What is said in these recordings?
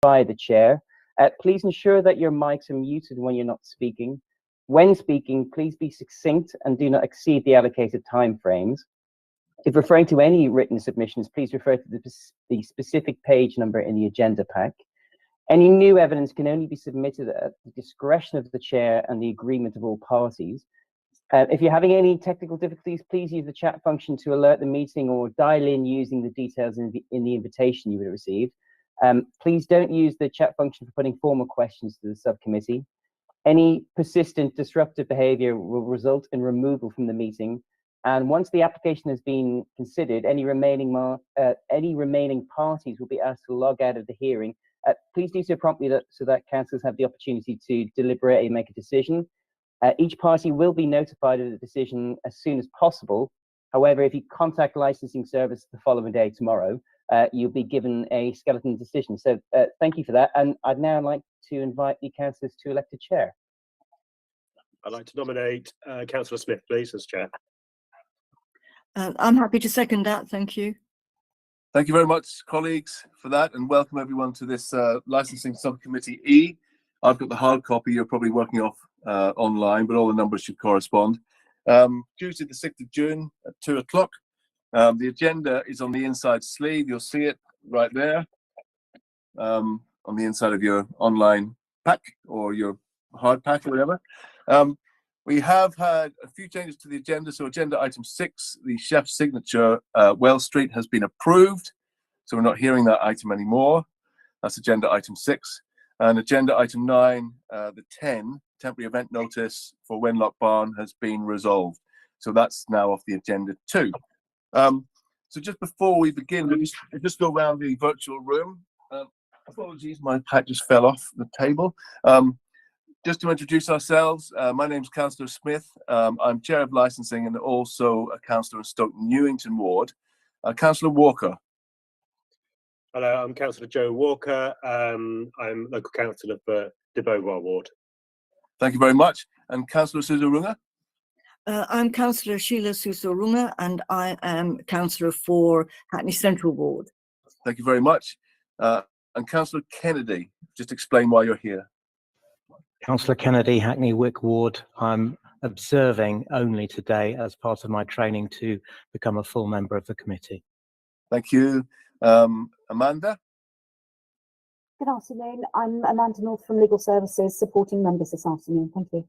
by the chair. Please ensure that your mics are muted when you're not speaking. When speaking, please be succinct and do not exceed the allocated timeframes. If referring to any written submissions, please refer to the specific page number in the agenda pack. Any new evidence can only be submitted at the discretion of the chair and the agreement of all parties. If you're having any technical difficulties, please use the chat function to alert the meeting or dial in using the details in the invitation you would have received. Please don't use the chat function for putting formal questions to the subcommittee. Any persistent disruptive behavior will result in removal from the meeting. And once the application has been considered, any remaining parties will be asked to log out of the hearing. Please do so promptly so that councillors have the opportunity to deliberate and make a decision. Each party will be notified of the decision as soon as possible. However, if you contact licensing service the following day, tomorrow, you'll be given a skeleton decision. So thank you for that. And I'd now like to invite the councillors to elect a chair. I'd like to nominate Councillor Smith, please, as chair. I'm happy to second that. Thank you. Thank you very much, colleagues, for that, and welcome everyone to this licensing subcommittee E. I've got the hard copy. You're probably working off online, but all the numbers should correspond. Tuesday, the 6th of June at 2 o'clock. The agenda is on the inside sleeve. You'll see it right there on the inside of your online pack or your hard pack or whatever. We have had a few changes to the agenda. So agenda item 6, the chef's signature, Wells Street, has been approved. So we're not hearing that item anymore. That's agenda item 6. And agenda item 9, the 10, temporary event notice for Wenlock Barn has been resolved. So that's now off the agenda too. So just before we begin, we'll just go around the virtual room. Apologies, my pack just fell off the table. Just to introduce ourselves, my name's Councillor Smith. I'm Chair of Licensing and also a Councillor in Stoke Newington Ward. Councillor Walker. Hello, I'm Councillor Joe Walker. I'm local councillor for De Beauvoir Ward. Thank you very much. And Councillor Suso Runga. I'm Councillor Sheila Suso Runga and I am Councillor for Hackney Central Ward. Thank you very much. And Councillor Kennedy, just explain why you're here. Councillor Kennedy, Hackney Wick Ward. I'm observing only today as part of my training to become a full member of the committee. Thank you. Amanda? Good afternoon. I'm Amanda North from Legal Services, supporting members this afternoon. Thank you.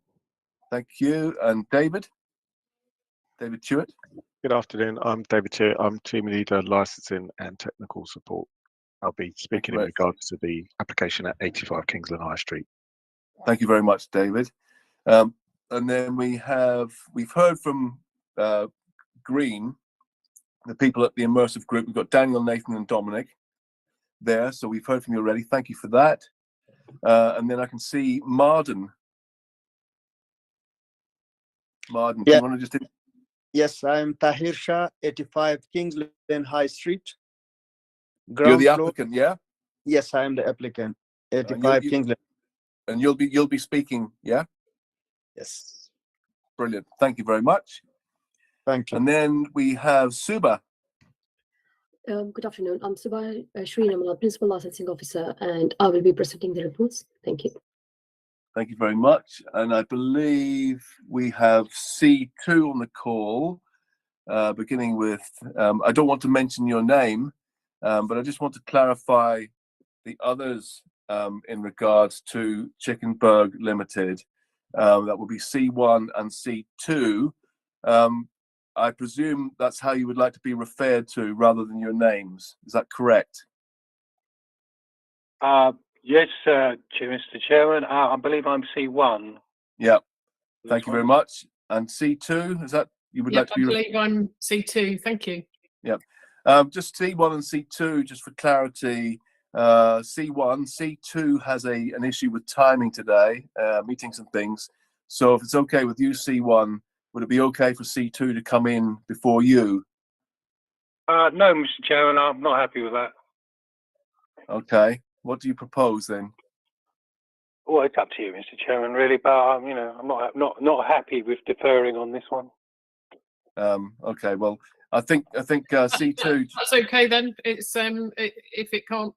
Thank you. And David? David Tuitt? Good afternoon. I'm David Tuitt. I'm Team Leader, Licensing and Technical Support. I'll be speaking in regards to the application at 85 Kingsland High Street. Thank you very much, David. And then we've heard from Green, the people at the Immersive Group. We've got Daniel, Nathan and Dominic there. So we've heard from you already. Thank you for that. And then I can see Marden. Marden, yeah. Do you want to just... Yes, I'm Tahir Shah, 85 Kingsland High Street. You're the applicant, yeah? Yes, I am the applicant, 85 Kingsland. And you'll be speaking, yeah? Yes. Brilliant. Thank you very much. Thank you. And then we have Suba. Good afternoon. I'm Suba Srinamal, Principal Licensing Officer, and I will be presenting the reports. Thank you. Thank you very much. And I believe we have C2 on the call, beginning with, I don't want to mention your name, but I just want to clarify the others in regards to Chickenburg Limited. That will be C1 and C2. I presume that's how you would like to be referred to rather than your names. Is that correct? Yes, Mr. Chairman. I believe I'm C1. Yeah. Thank you very much. And C2, is that you would like to be? I believe I'm C2. Thank you. Yeah. Just C1 and C2, just for clarity. C2 has an issue with timing today, meetings and things. So if it's okay with you, C1, would it be okay for C2 to come in before you? No, Mr. Chairman, I'm not happy with that. Okay. What do you propose then? Well, it's up to you, Mr. Chairman, really. But I'm not happy with deferring on this one. Okay. Well, I think C2. That's okay then. It's if it can't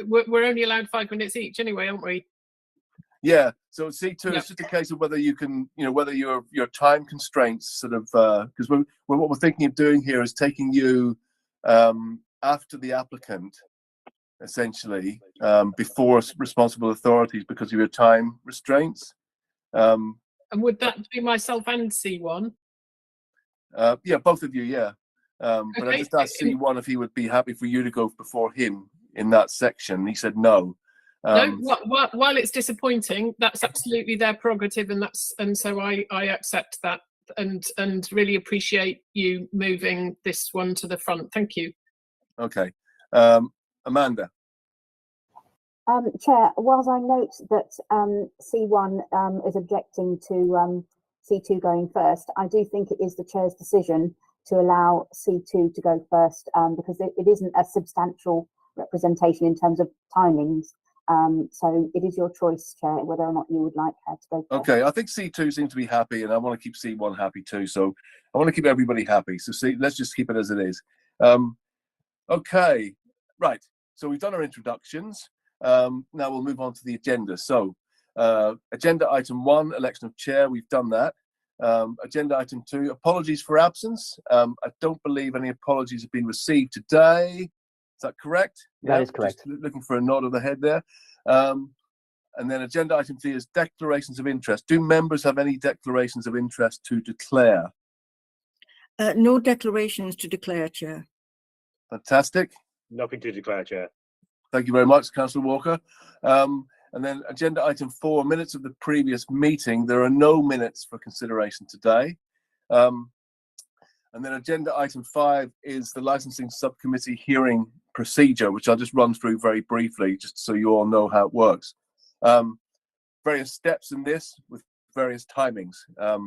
We're only allowed 5 minutes each anyway, aren't we? Yeah, so C2 Yep. is just a case of whether you can, whether your time constraints sort of, because what we're thinking of doing here is taking you after the applicant, essentially, before responsible authorities because of your time restraints. And would that be myself and C1? Yeah, both of you, yeah. But I Okay. just asked C1 if he would be happy for you to go before him in that section. He said no. No, while it's disappointing, that's absolutely their prerogative, and so I accept that and really appreciate you moving this one to the front. Thank you. Okay. Amanda. Chair, whilst I note that C1 is objecting to C2 going first, I do think it is the chair's decision to allow C2 to go first because it isn't a substantial representation in terms of timings. So it is your choice, Chair, whether or not you would like her to go first. Okay, I think C2 seems to be happy, and I want to keep C1 happy too. So I want to keep everybody happy. So let's just keep it as it is. Okay, right. So we've done our introductions. Now we'll move on to the agenda. So agenda item 1, election of chair. We've done that. Agenda item 2, apologies for absence. I don't believe any apologies have been received today. Is that correct? That is correct. Just looking for a nod of the head there. And then agenda item 3 is declarations of interest. Do members have any declarations of interest to declare? No declarations to declare, Chair. Fantastic. Nothing to declare, Chair. Thank you very much, Councillor Walker. And then agenda item 4, minutes of the previous meeting. There are no minutes for consideration today. And then agenda item 5 is the licensing subcommittee hearing procedure, which I'll just run through very briefly, just so you all know how it works. Various steps in this with various timings.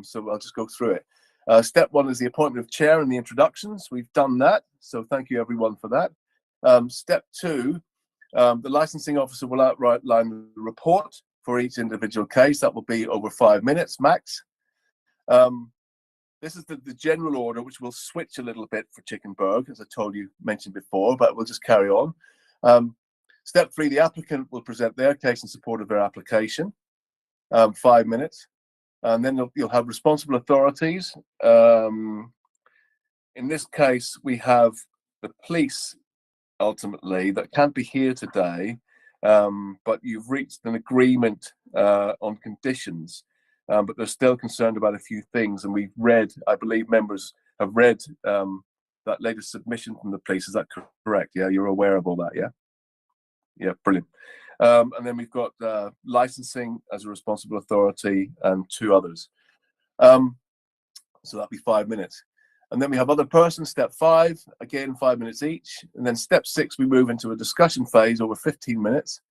So I'll just go through it. Step 1 is the appointment of chair and the introductions. We've done that. So thank you everyone for that. Step 2, the licensing officer will outline the report for each individual case. That will be over 5 minutes max. This is the general order, which will switch a little bit for Chickenburg, as I mentioned before, but we'll just carry on. Step 3, the applicant will present their case in support of their application, 5 minutes. And then you'll have responsible authorities. In this case, we have the police, ultimately, that can't be here today, but you've reached an agreement on conditions. But they're still concerned about a few things, and I believe members have read that latest submission from the police. Is that correct? Yeah, you're aware of all that, yeah? Yeah, brilliant. And then we've got licensing as a responsible authority and 2 others. So that'll be 5 minutes. And then we have other persons, step 5, again, 5 minutes each. And then step 6, we move into a discussion phase over 15 minutes.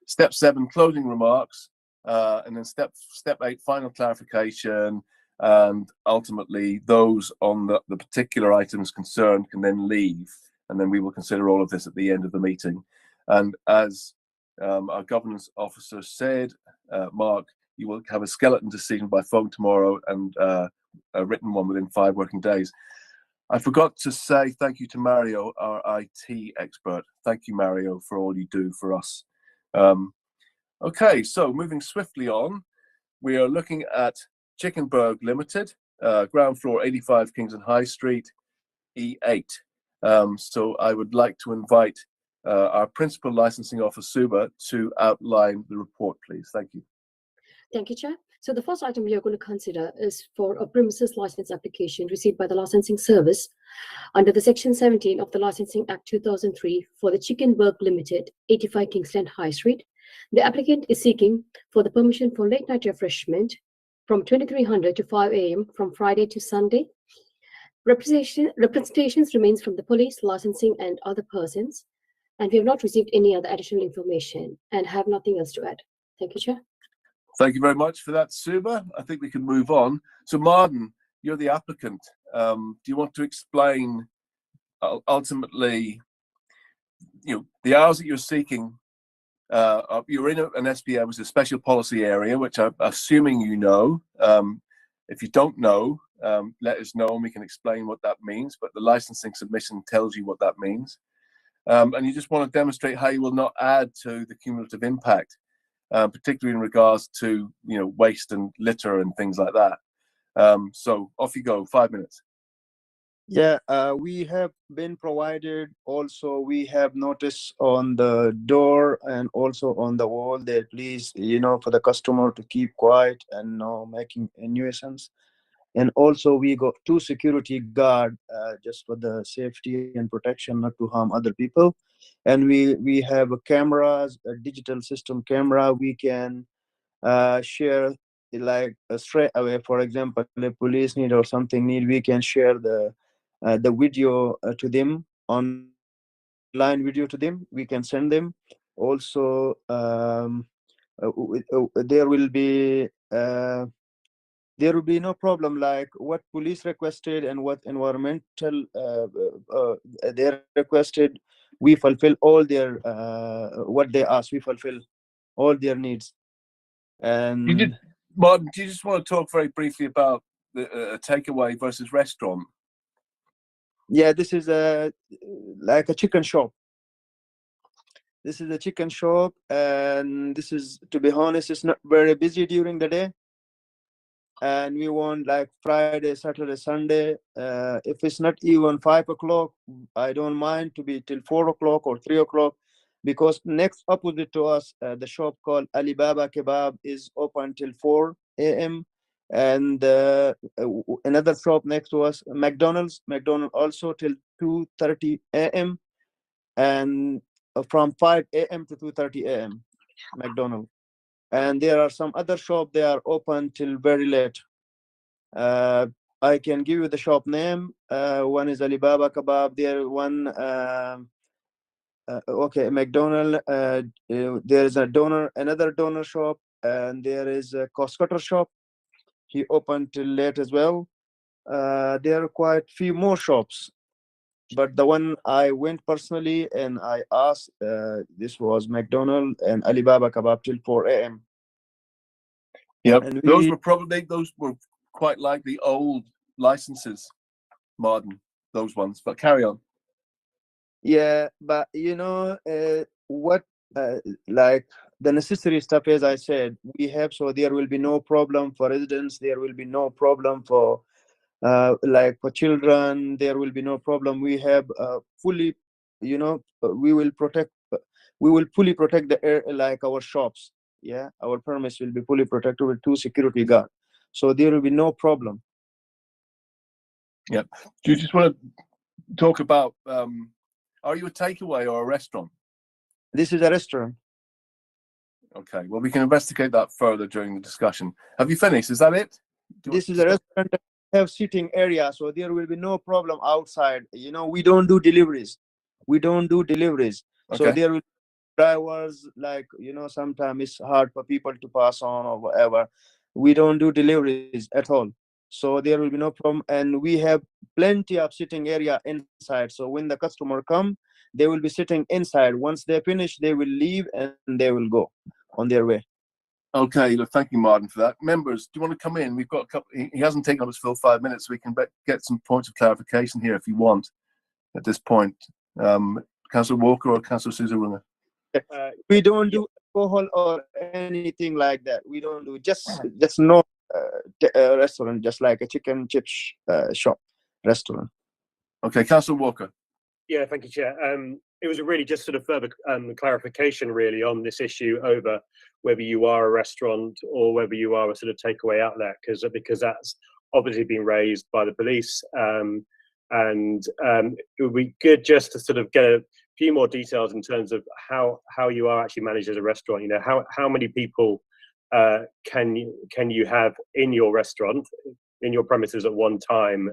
Step 7, closing remarks. And then step 8, final clarification, and ultimately those on the particular items concerned can then leave, and then we will consider all of this at the end of the meeting. And as our governance officer said, Mark, you will have a skeleton decision by phone tomorrow and a written one within 5 working days. I forgot to say thank you to Mario, our IT expert. Thank you, Mario, for all you do for us. Okay, so moving swiftly on, we are looking at Chickenburg Limited, ground floor 85 Kingsland High Street, E8. So I would like to invite our Principal Licensing Officer, Suba, to outline the report, please. Thank you. Thank you, Chair. So the first item we are going to consider is for a premises license application received by the licensing service under the Section 17 of the Licensing Act 2003 for the Chickenburg Limited, 85 Kingsland High Street. The applicant is seeking for the permission for late night refreshment from 2300 to 5 a.m. from Friday to Sunday. Representations remains from the police, licensing, and other persons. And we have not received any other additional information and have nothing else to add. Thank you, Chair. Thank you very much for that, Suba. I think we can move on. So Martin, you're the applicant. Do you want to explain ultimately, the hours that you're seeking? You're in an SPM, which is a special policy area, which I'm assuming you know. If you don't know, let us know and we can explain what that means. But the licensing submission tells you what that means. and you just want to demonstrate how you will not add to the cumulative impact, particularly in regards to waste and litter and things like that. So off you go, 5 minutes. Yeah, we have been provided. Also, we have notice on the door and also on the wall that please, for the customer to keep quiet and no making a nuisance. And also, we got 2 security guard just for the safety and protection, not to harm other people. And we have cameras, a digital system camera. We can share like straight away. For example, the police need or something need, we can share the video to them, online video to them. We can send them. Also, there will be no problem like what police requested and what environmental they requested. We fulfill all their what they asked. We fulfill all their needs. And Martin, do you just want to talk very briefly about the takeaway versus restaurant? Yeah, this is like a chicken shop. This is a chicken shop, and this is, to be honest, it's not very busy during the day. And we want like Friday, Saturday, Sunday. If it's not even 5 o'clock, I don't mind to be till 4 o'clock or 3 o'clock, because next opposite to us, the shop called Alibaba Kebab is open till 4 a.m. And another shop next to us, McDonald's also till 2:30 a.m. and from 5 a.m. to 2:30 a.m. McDonald's. And there are some other shops, they are open till very late. I can give you the shop name. One is Alibaba Kebab. There one okay, McDonald's. There is another donor shop, and there is a cost cutter shop. He opened till late as well. There are quite few more shops, but the one I went personally and I asked, this was McDonald's and Alibaba Kebab till 4 a.m. Yep, those were quite likely old licenses, Martin, those ones, but carry on. Yeah, but what like the necessary stuff, as I said, we have, so there will be no problem for residents, there will be no problem for like for children, there will be no problem. We have fully, we will fully protect the air, like our shops. Yeah, our premise will be fully protected with 2 security guards, so there will be no problem. Yeah. Do you just want to talk about, are you a takeaway or a restaurant? This is a restaurant. Okay, well, we can investigate that further during the discussion. Have you finished? Is that it? This is a restaurant, have seating area, so there will be no problem outside. We don't do deliveries. Okay. So there will be drivers, like, sometimes it's hard for people to pass on or whatever. We don't do deliveries at all. So there will be no problem. And we have plenty of sitting area inside. So when the customer come, they will be sitting inside. Once they finish, they will leave and they will go on their way. Okay, look, thank you, Martin, for that. Members, do you want to come in? We've got a couple. He hasn't taken up his full 5 minutes, so we can get some points of clarification here if you want at this point. Councillor Walker or Councillor Sousa Runga? We don't do alcohol or anything like that. We don't do just no restaurant, just like a chicken chips shop restaurant. Okay, Councillor Walker. Yeah, thank you, Chair. It was really just sort of further clarification, really, on this issue over whether you are a restaurant or whether you are a sort of takeaway outlet, because that's obviously been raised by the police, and it would be good just to sort of get a few more details in terms of how you are actually managed as a restaurant. How many people can you have in your restaurant, in your premises at one time?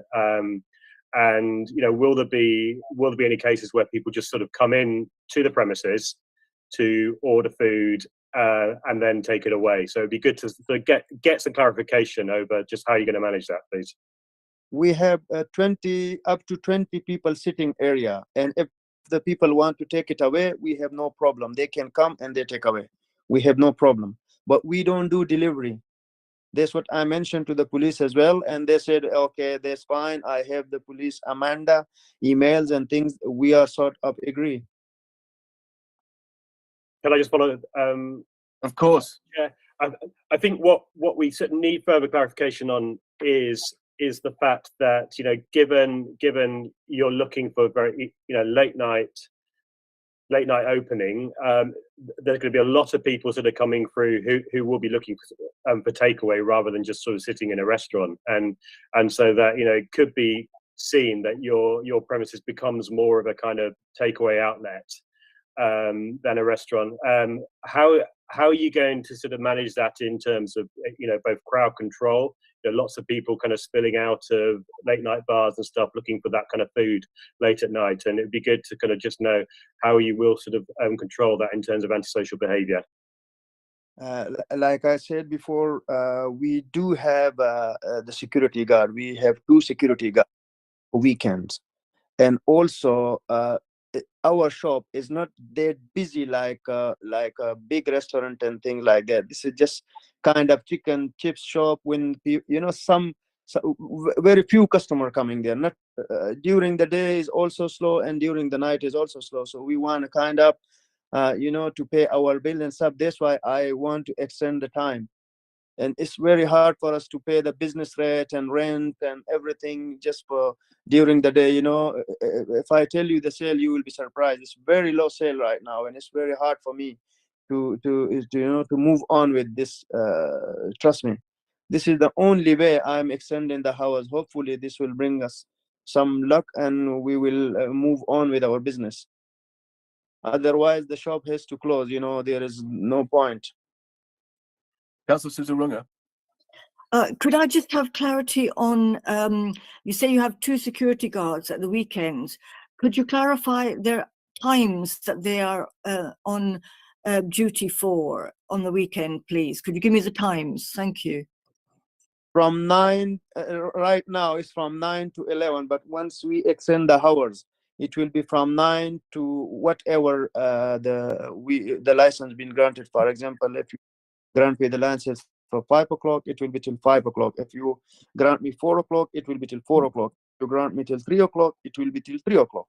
And will there be any cases where people just sort of come in to the premises to order food and then take it away? So it'd be good to get some clarification over just how you're going to manage that, please. We have up to 20 people sitting area, and if the people want to take it away, we have no problem. They can come and they take away. We have no problem, but we don't do delivery. That's what I mentioned to the police as well, and they said, okay, that's fine. I have the police Amanda emails and things. We are sort of agree. Can I just follow? Of course. Yeah, I think what we certainly need further clarification on is the fact that, you know, given you're looking for very, you know, late night opening, there's going to be a lot of people sort of coming through who will be looking for takeaway rather than just sort of sitting in a restaurant, and so that, you know, it could be seen that your premises becomes more of a kind of takeaway outlet than a restaurant. How are you going to sort of manage that in terms of, you know, both crowd control? There are lots of people kind of spilling out of late night bars and stuff looking for that kind of food late at night, and it'd be good to kind of just know how you will sort of control that in terms of antisocial behaviour. Like I said before, we do have the security guard. We have 2 security guards for weekends, and also our shop is not that busy like a big restaurant and things like that. This is just kind of chicken chips shop when you know some very few customer coming there. Not during the day is also slow, and during the night is also slow. So we want to kind of you know, to pay our bill and stuff. That's why I want to extend the time. And it's very hard for us to pay the business rate and rent and everything just for during the day. You know, if I tell you the sale, you will be surprised. It's very low sale right now, and it's very hard for me to you know, to move on with this. Trust me, this is the only way I'm extending the hours. Hopefully this will bring us some luck, and we will move on with our business. Otherwise the shop has to close. You know, there is no point. Councillor Susan Runga. Could I just have clarity on, you say you have 2 security guards at the weekends. Could you clarify their times that they are on duty for on the weekend, please? Could you give me the times? Thank you. From 9, right now it's from 9 to 11, but once we extend the hours, it will be from 9 to whatever the license been granted. For example, if you grant me the license for 5 o'clock, it will be till 5 o'clock. If you grant me 4 o'clock, it will be till 4 o'clock. If you grant me till 3 o'clock, it will be till 3 o'clock.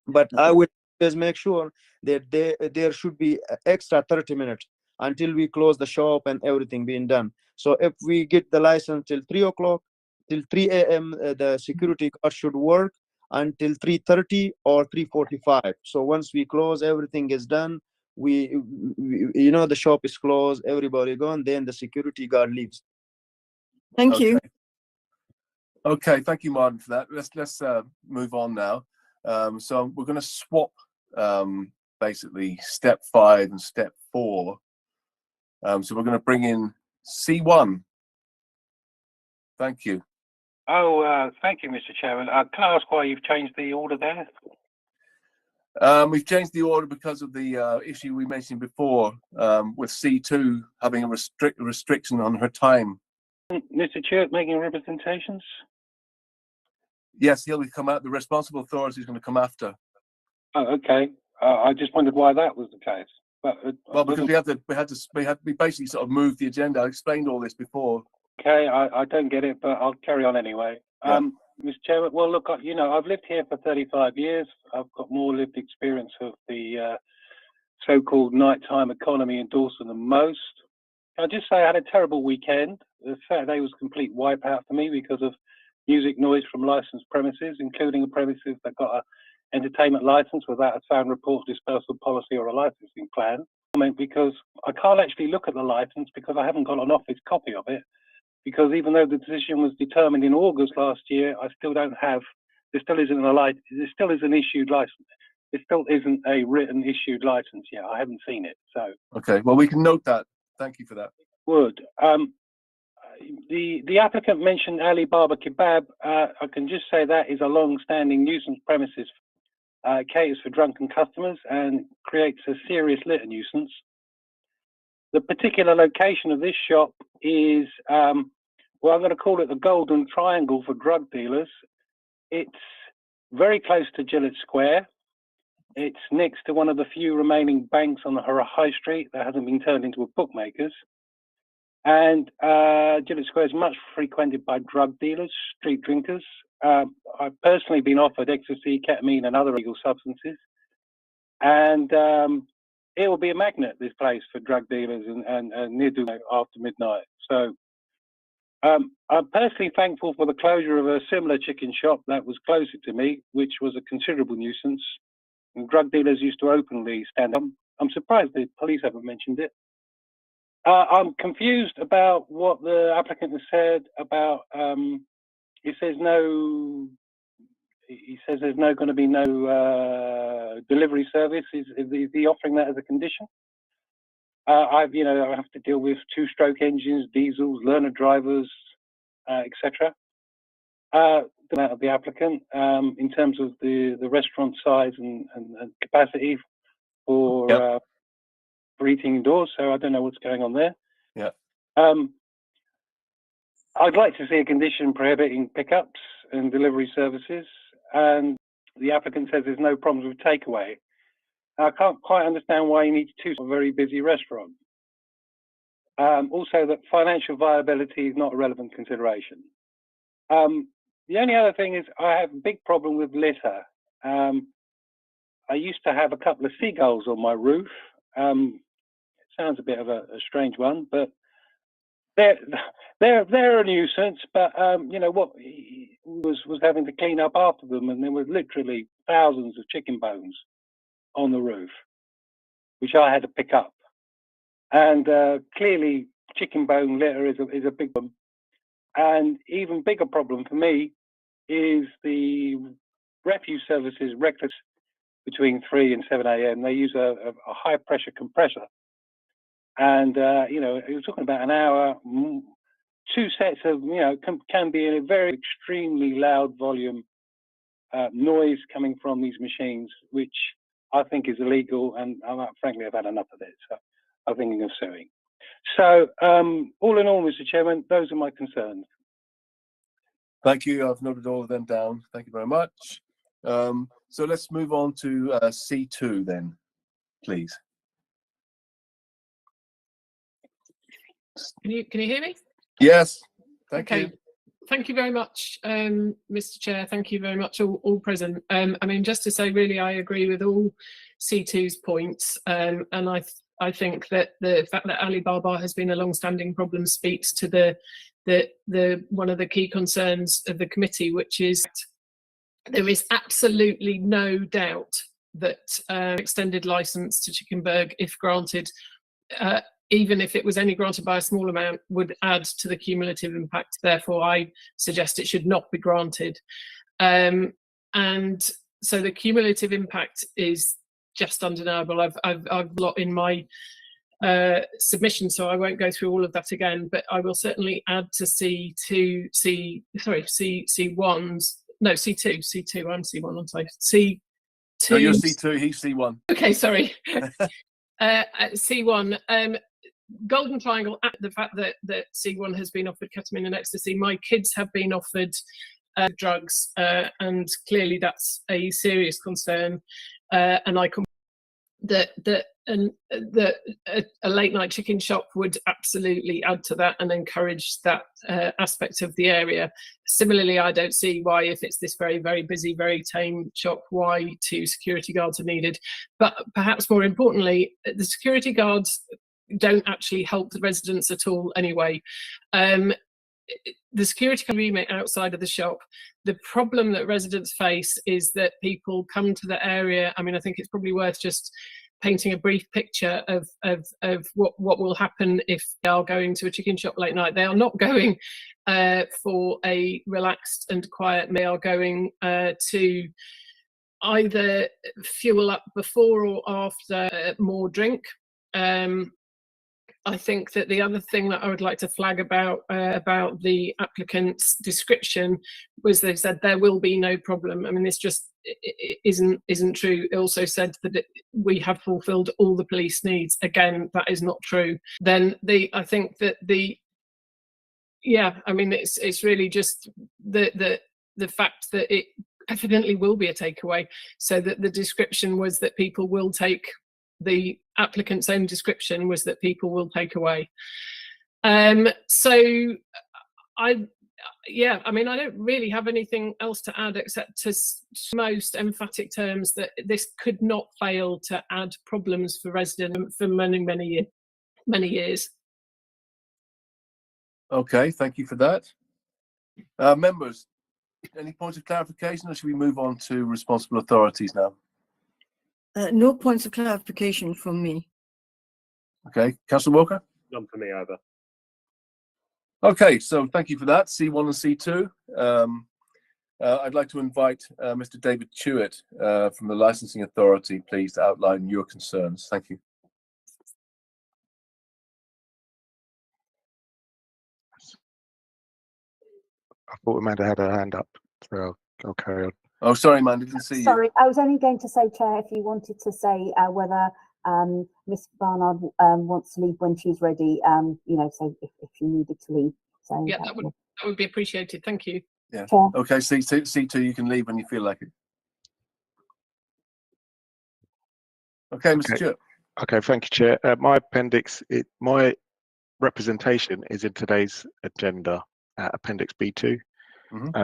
But I will just make sure that there should be extra 30 minutes until we close the shop and everything being done. So if we get the license till 3 o'clock, till 3 a.m., the security guard should work until 3:30 or 3:45. So once we close, everything is done. We you know, the shop is closed, everybody gone, then the security guard leaves. Thank you. Okay, thank you, Martin, for that. Let's move on now. So we're going to swap basically step 5 and step 4. So we're going to bring in C1. Thank you. Oh, thank you, Mr. Chairman. Can I ask why you've changed the order there? We've changed the order because of the issue we mentioned before, with C2 having a restriction on her time. Mr. Chair, making representations? Yes, he'll come out. The responsible authority is going to come after. Oh, okay. I just wondered why that was the case. But well, because we basically sort of moved the agenda. I explained all this before. Okay, I don't get it, but I'll carry on anyway. Yeah. Mr. Chairman, well, look, you know, I've lived here for 35 years. I've got more lived experience of the so-called nighttime economy in Dawson than most. I'll just say I had a terrible weekend. The Saturday was a complete wipeout for me because of music noise from licensed premises, including a premises that got an entertainment license without a sound report dispersal policy or a licensing plan. Because I can't actually look at the license because I haven't got an office copy of it. Because even though the decision was determined in August last year, I still don't have. There still isn't an issued license. It still isn't a written issued license yet. I haven't seen it. So okay, well, we can note that. Thank you for that. Would the applicant mentioned Ali Baba Kebab? I can just say that is a long-standing nuisance premises. Caters for drunken customers and creates a serious litter nuisance. The particular location of this shop is, well, I'm going to call it the Golden Triangle for drug dealers. It's very close to Gillett Square. It's next to one of the few remaining banks on the High Street that hasn't been turned into a bookmaker's. And Gillett Square is much frequented by drug dealers, street drinkers. I've personally been offered ecstasy, ketamine, and other illegal substances. And it will be a magnet, this place, for drug dealers and near do after midnight. So I'm personally thankful for the closure of a similar chicken shop that was closer to me, which was a considerable nuisance. And drug dealers used to openly stand up. I'm surprised the police haven't mentioned it. I'm confused about what the applicant has said about, he says there's going to be no delivery service. Is he offering that as a condition? I have to deal with 2-stroke engines, diesels, learner drivers, etc. Of the applicant in terms of the restaurant size and capacity for eating indoors. So I don't know what's going on there. Yeah. I'd like to see a condition prohibiting pickups and delivery services, and the applicant says there's no problems with takeaway. I can't quite understand why you need to a very busy restaurant. Also, that financial viability is not a relevant consideration. The only other thing is I have a big problem with litter. I used to have a couple of seagulls on my roof. It sounds a bit of a strange one, but they're a nuisance. But what he was having to clean up after them, and there were literally thousands of chicken bones on the roof, which I had to pick up. And clearly, chicken bone litter is a big problem. And even bigger problem for me is the refuse services reckless between 3 and 7 a.m. They use a high pressure compressor. And, you're talking about an hour, 2 sets of, can be in a very extremely loud volume noise coming from these machines, which I think is illegal. And frankly, I've had enough of it. So I'm thinking of suing. So all in all, Mr. Chairman, those are my concerns. Thank you. I've noted all of them down. Thank you very much. So let's move on to C2 then, please. Can you hear me? Yes. Thank you. Thank you very much, Mr. Chair. Thank you very much, all present. I mean, just to say, really, I agree with all C2's points, and I think that the fact that Alibaba has been a long-standing problem speaks to the one of the key concerns of the committee, which is there is absolutely no doubt that extended license to Chickenburg, if granted, even if it was only granted by a small amount, would add to the cumulative impact. Therefore, I suggest it should not be granted. And so the cumulative impact is just undeniable. I've a lot in my submission, so I won't go through all of that again, but I will certainly add to C1's, no, C2, I'm C1, I'm sorry, C2. No, you're C2, he's C1. Okay, sorry. C1, Golden Triangle, the fact that C1 has been offered ketamine and ecstasy, my kids have been offered drugs, and clearly that's a serious concern, and I can that a late night chicken shop would absolutely add to that and encourage that aspect of the area. Similarly, I don't see why, if it's this very, very busy, very tame shop, why 2 security guards are needed. But perhaps more importantly, the security guards don't actually help the residents at all anyway. The security remit outside of the shop, the problem that residents face is that people come to the area. I mean, I think it's probably worth just painting a brief picture of what will happen if they are going to a chicken shop late night. They are not going for a relaxed and quiet meal. They are going to either fuel up before or after more drink. I think that the other thing that I would like to flag about the applicant's description was they said there will be no problem. I mean, this just isn't true. It also said that we have fulfilled all the police needs. Again, that is not true. Then I think that I mean, it's really just the fact that it evidently will be a takeaway. So that the description was that people will take. The applicant's own description was that people will take away. So yeah, I mean, I don't really have anything else to add except to most emphatic terms that this could not fail to add problems for residents for many years. Okay, thank you for that. Members, any points of clarification, or should we move on to responsible authorities now? No points of clarification from me. Okay, Councillor Walker? None for me either. Okay, so thank you for that, C1 and C2. I'd like to invite Mr. David Chewett from the Licensing Authority, please, to outline your concerns. Thank you. I thought Amanda had her hand up, so I'll carry on. Oh, sorry, Amanda, didn't see you. Sorry, I was only going to say, Chair, if you wanted to say whether Miss Barnard wants to leave when she's ready, you know, so if you needed to leave. So Yeah, that would be appreciated. Thank you. Yeah. Chair. Okay, C2, you can leave when you feel like it. Okay, Mr. Chewett. Okay, thank you, Chair. My appendix, my representation is in today's agenda, Appendix B2.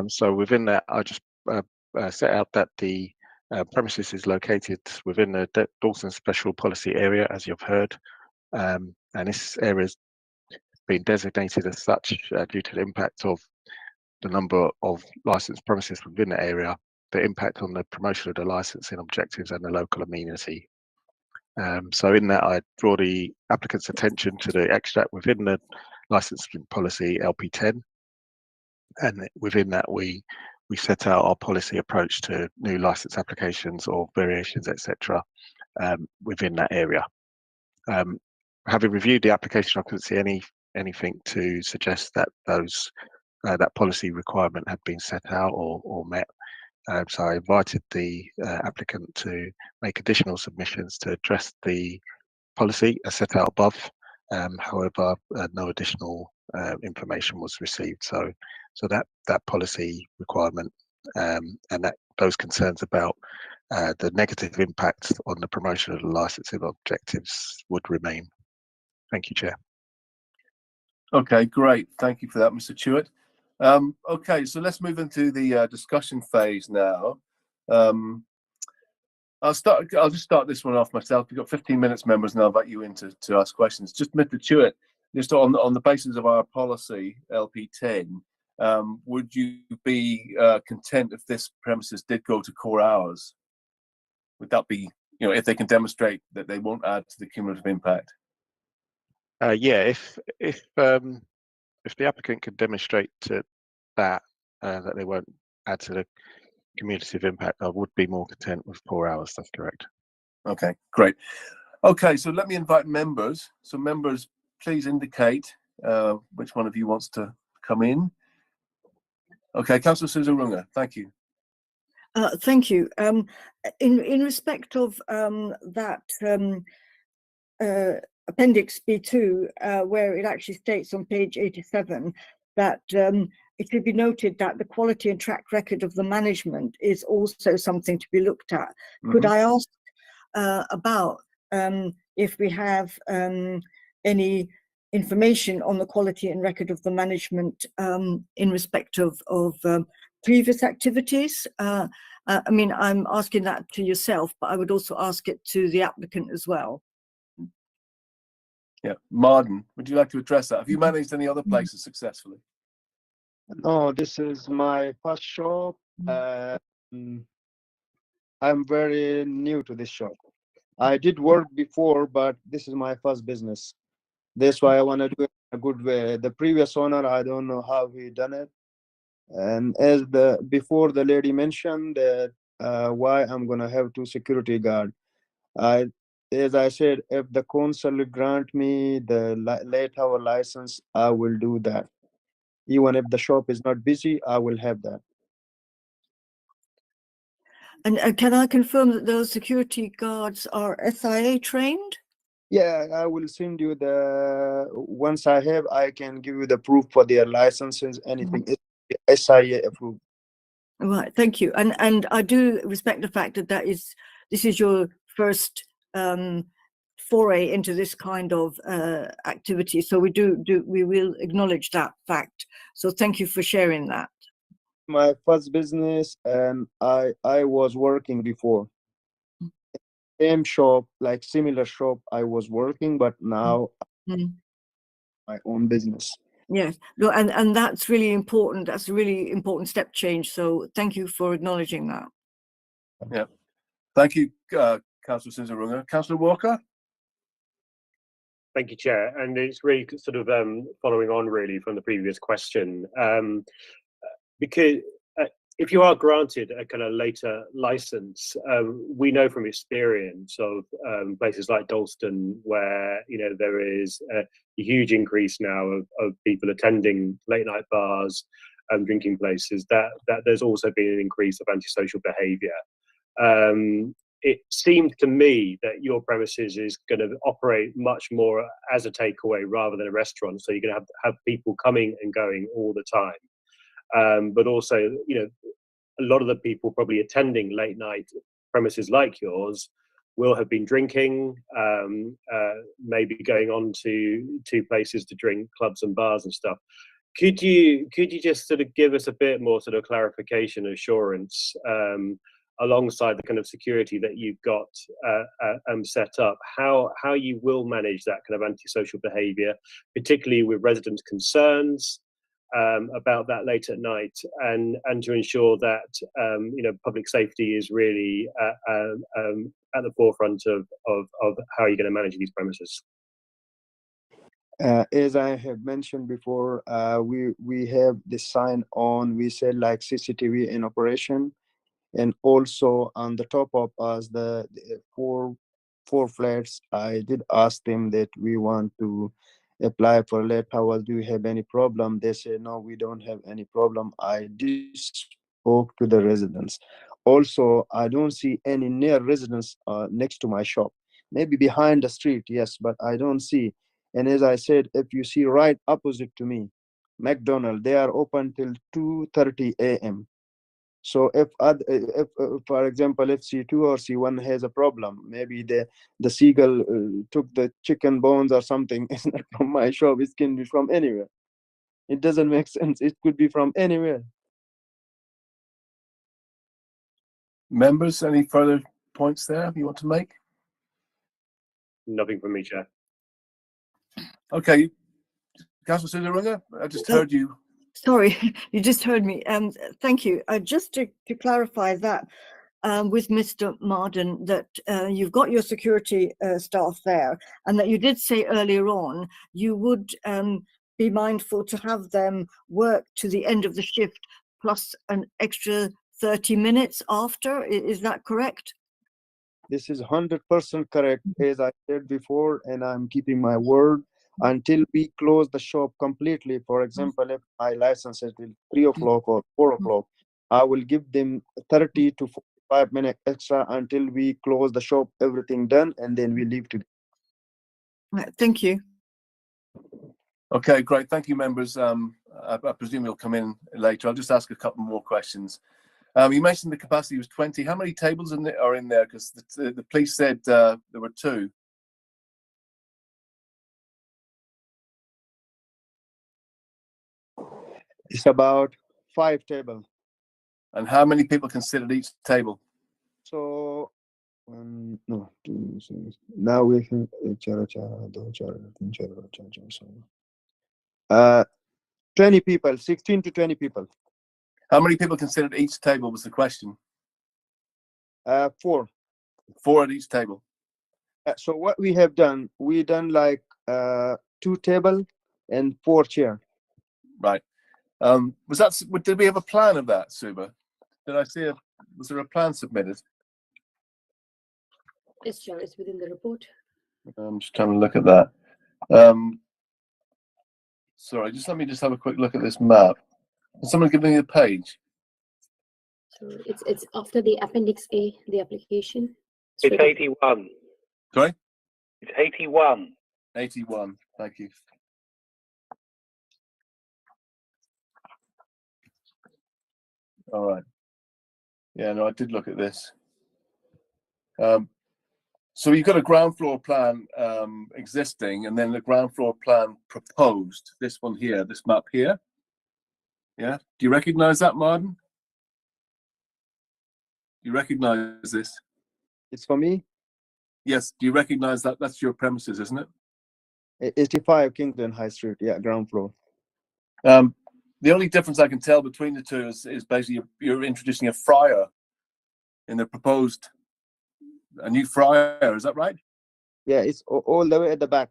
So within that, I just set out that the premises is located within the Dalston Special Policy Area, as you've heard, and this area has been designated as such due to the impact of the number of licensed premises within the area, the impact on the promotion of the licensing objectives and the local amenity. So in that, I draw the applicant's attention to the extract within the licensing policy LP10, and within that we set out our policy approach to new license applications or variations, etc. Within that area. Having reviewed the application, I couldn't see anything to suggest that that policy requirement had been set out or met. So I invited the applicant to make additional submissions to address the policy as set out above. However, no additional information was received. So that policy requirement and those concerns about the negative impact on the promotion of the licensing objectives would remain. Thank you, Chair. Okay, great. Thank you for that, Mr. Chewett. Okay, so let's move into the discussion phase now. I'll just start this one off myself. We've got 15 minutes, members, and I'll invite you in to ask questions. Just Mr. Chewett, just on the basis of our policy LP10, would you be content if this premises did go to core hours? Would that be, if they can demonstrate that they won't add to the cumulative impact? Yeah, if the applicant can demonstrate that they won't add to the cumulative impact, I would be more content with 4 hours. That's correct. Okay, great. Okay, so let me invite members. So members, please indicate which one of you wants to come in. Okay, Councillor Susan Runga, thank you. Thank you. In respect of that Appendix B2, where it actually states on page 87 that it should be noted that the quality and track record of the management is also something to be looked at. Could I ask about if we have any information on the quality and record of the management in respect of previous activities? I mean, I'm asking that to yourself, but I would also ask it to the applicant as well. Yeah, Marden, would you like to address that? Have you managed any other places successfully? No, this is my first shop. I'm very new to this shop. I did work before, but this is my first business. That's why I want to do it a good way. The previous owner, I don't know how he done it. And as before the lady mentioned that why I'm gonna have 2 security guard. As I said, if the council grant me the late hour license, I will do that. Even if the shop is not busy, I will have that. And can I confirm that those security guards are SIA trained? Yeah, I will send you once I have, I can give you the proof for their licenses, anything. It's SIA approved. Right, thank you. And I do respect the fact that this is your first foray into this kind of activity. So we will acknowledge that fact. So thank you for sharing that. My first business, and I was working before. Same shop, like similar shop I was working, but now my own business. Yes, no, and that's really important. That's a really important step change. So thank you for acknowledging that. Yeah, thank you, Councillor Sizarunga. Councillor Walker. Thank you, Chair. And it's really sort of following on really from the previous question, because if you are granted a kind of later license, we know from experience of places like Dalston where there is a huge increase now of people attending late night bars and drinking places, that there's also been an increase of antisocial behaviour. It seemed to me that your premises is going to operate much more as a takeaway rather than a restaurant, so you're going to have people coming and going all the time. But also, a lot of the people probably attending late night premises like yours will have been drinking, maybe going on to places to drink, clubs and bars and stuff. Could you just sort of give us a bit more sort of clarification, assurance, alongside the kind of security that you've got set up, how you will manage that kind of antisocial behaviour, particularly with residents' concerns about that late at night, and to ensure that public safety is really at the forefront of how you're going to manage these premises. As I have mentioned before, we have this sign on. We said like CCTV in operation, and also on the top of us, the four flats. I did ask them that we want to apply for late hours. Do you have any problem? They said no, we don't have any problem. I did spoke to the residents. Also, I don't see any near residents next to my shop. Maybe behind the street, yes, but I don't see. And as I said, if you see right opposite to me, McDonald's, they are open till 2:30 a.m. So if for example, if C2 or C1 has a problem, maybe the seagull took the chicken bones or something. It's not from my shop. It can be from anywhere. It doesn't make sense. It could be from anywhere. Members, any further points there you want to make? Nothing from me, Chair. Okay, Councillor Sizarunga, I just heard you. Sorry, you just heard me. Thank you. Just to clarify that with Mr. Marden, that you've got your security staff there, and that you did say earlier on you would be mindful to have them work to the end of the shift plus an extra 30 minutes after. Is that correct? This is 100% correct, as I said before, and I'm keeping my word. Until we close the shop completely, for example, if my license is till 3 o'clock or 4 o'clock, I will give them 30 to 45 minutes extra until we close the shop, everything done, and then we leave together. Thank you. Okay, great. Thank you, members. I presume you'll come in later. I'll just ask a couple more questions. You mentioned the capacity was 20. How many tables are in there? Because the police said there were 2. It's about 5 tables. And how many people can sit at each table? So, no, now we can 20 people, 16 to 20 people. How many people can sit at each table was the question? 4. 4 at each table. So what we have done, we done like 2 tables and 4 chairs. Right. Did we have a plan of that, Suba? Did I see was there a plan submitted? Yes, Chair, it's within the report. I'm just trying to look at that. Sorry, let me have a quick look at this map. Can someone give me the page? So it's after the Appendix A, the application. It's 81. Sorry? It's 81. 81. Thank you. All right. Yeah, no, I did look at this. So you've got a ground floor plan existing, and then the ground floor plan proposed. This one here, this map here. Yeah. Do you recognize that, Martin? Do you recognize this? It's for me. Yes. Do you recognize that? That's your premises, isn't it? 85 Kingston High Street. Yeah, ground floor. The only difference I can tell between the two is basically you're introducing a fryer in the proposed, a new fryer. Is that right? Yeah, it's all the way at the back.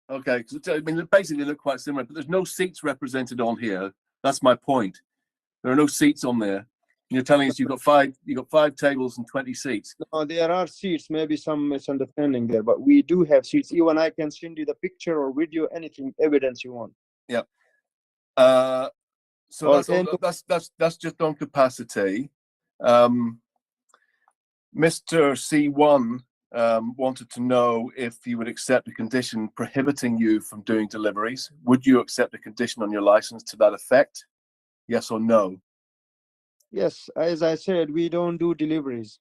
Okay, because I mean, basically they look quite similar, but there's no seats represented on here. That's my point. There are no seats on there. You're telling us you've got five tables and 20 seats. No, there are seats. Maybe some misunderstanding there, but we do have seats. Even I can send you the picture or video, anything, evidence you want. Yeah. So that's just on capacity. Mr. C1 wanted to know if you would accept a condition prohibiting you from doing deliveries. Would you accept a condition on your license to that effect? Yes or no? Yes, as I said, we don't do deliveries.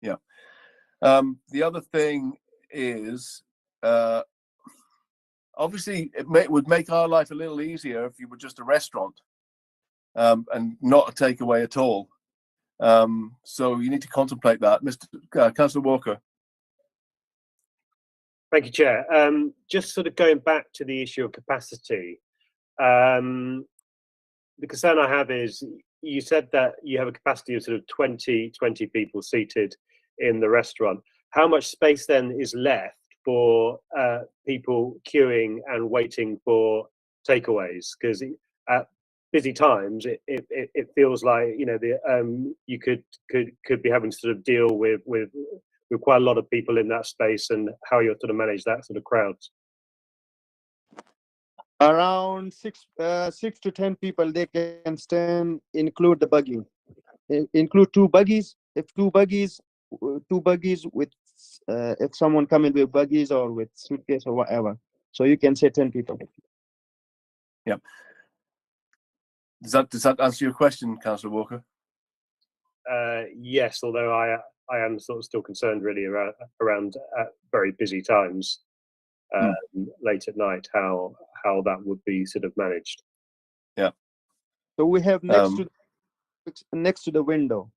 Yeah. The other thing is, obviously, it would make our life a little easier if you were just a restaurant and not a takeaway at all. So you need to contemplate that. Councillor Walker. Thank you, Chair. Just sort of going back to the issue of capacity, the concern I have is you said that you have a capacity of sort of 20 people seated in the restaurant. How much space then is left for people queuing and waiting for takeaways? Because at busy times, it feels like, you know, you could be having to sort of deal with quite a lot of people in that space, and how you're sort of manage that sort of crowds. Around 6 to 10 people they can stand, include the buggy, include 2 buggies. If 2 buggies with if someone coming with buggies or with suitcase or whatever, so you can say 10 people. Yeah. Does that answer your question, Councillor Walker? Yes, although I am sort of still concerned really around very busy times, late at night, how that would be sort of managed. Yeah. So we have next to the window,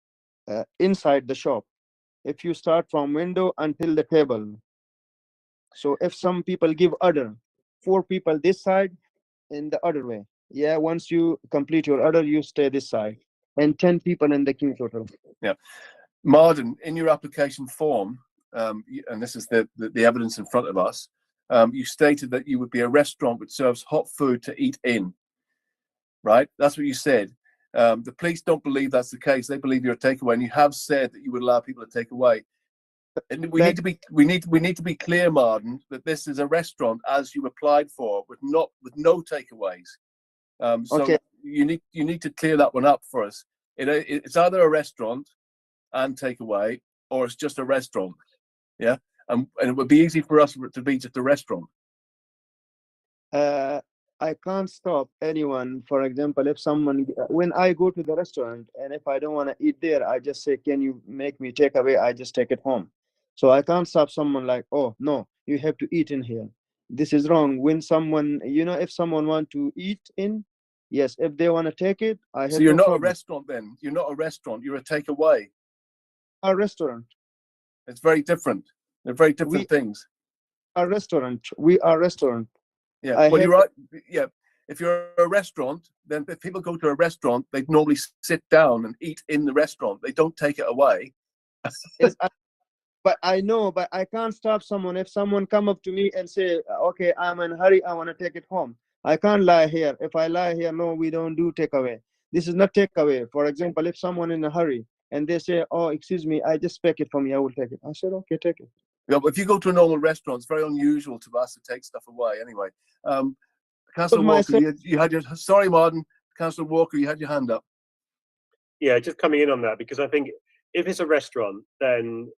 inside the shop. If you start from window until the table, so if some people give order, 4 people this side and the other way. Yeah, once you complete your order, you stay this side, and 10 people in the queue total. Yeah. Martin, in your application form, and this is the evidence in front of us, you stated that you would be a restaurant which serves hot food to eat in, right? That's what you said. The police don't believe that's the case. They believe you're a takeaway, and you have said that you would allow people to take away. And we need to be clear, Martin, that this is a restaurant as you applied for, with no takeaways. So Okay. you need to clear that one up for us. It's either a restaurant and takeaway, or it's just a restaurant. Yeah, and it would be easy for us to be just a restaurant. I can't stop anyone. For example, if someone, when I go to the restaurant and if I don't want to eat there, I just say, can you make me take away? I just take it home. So I can't stop someone like, oh, no, you have to eat in here. This is wrong. When someone, you know, if someone want to eat in, yes, if they want to take it, I have So you're no not problem. a restaurant then. You're not a restaurant. You're a takeaway. A restaurant. It's very different. They're very different things. A restaurant. We are restaurant. Yeah. Well, you're right. Yeah. If you're a restaurant, then if people go to a restaurant, they normally sit down and eat in the restaurant. They don't take it away. Yes, but I know, but I can't stop someone. If someone come up to me and say, okay, I'm in a hurry, I want to take it home. I can't lie here. If I lie here, no, we don't do takeaway. This is not takeaway. For example, if someone in a hurry and they say, oh, excuse me, I just pack it for me, I will take it. I said, okay, take it. Yeah, but if you go to a normal restaurant, it's very unusual to ask to take stuff away. Anyway, Councillor Walker, you had your, sorry, Martin. Councillor Walker, you had your hand up. Yeah, just coming in on that, because I think if it's a restaurant, then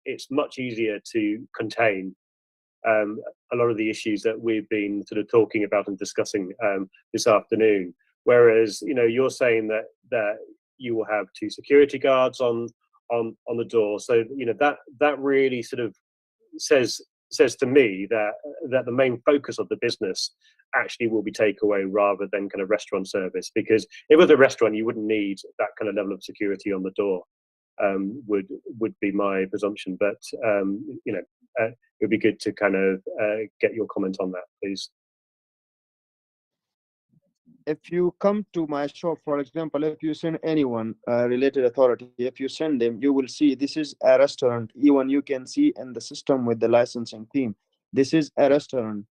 it's much easier to contain a lot of the issues that we've been sort of talking about and discussing this afternoon. Whereas, you know, you're saying that you will have 2 security guards on on the door. So that really sort of says to me that the main focus of the business actually will be takeaway rather than kind of restaurant service, because if it was a restaurant you wouldn't need that kind of level of security on the door, would be my presumption. But it would be good to kind of get your comment on that, please. If you come to my shop, for example, if you send anyone related authority, if you send them, you will see this is a restaurant. Even you can see in the system with the licensing team, this is a restaurant.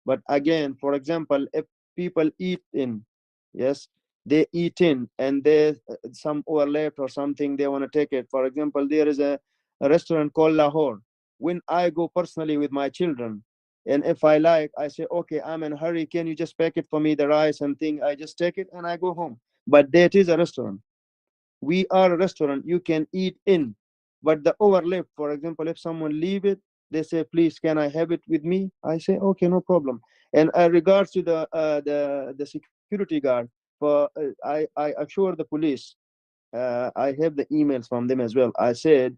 But again, for example, if people eat in, yes, they eat in and there's some overlap or something, they want to take it. For example, there is a restaurant called Lahore. When I go personally with my children, and if I like, I say, okay, I'm in a hurry. Can you just pack it for me, the rice and thing? I just take it and I go home. But that is a restaurant. We are a restaurant. You can eat in. But the overlap, for example, if someone leave it, they say, please, can I have it with me? I say, okay, no problem. And regards to the security guard, I assure the police, I have the emails from them as well. I said,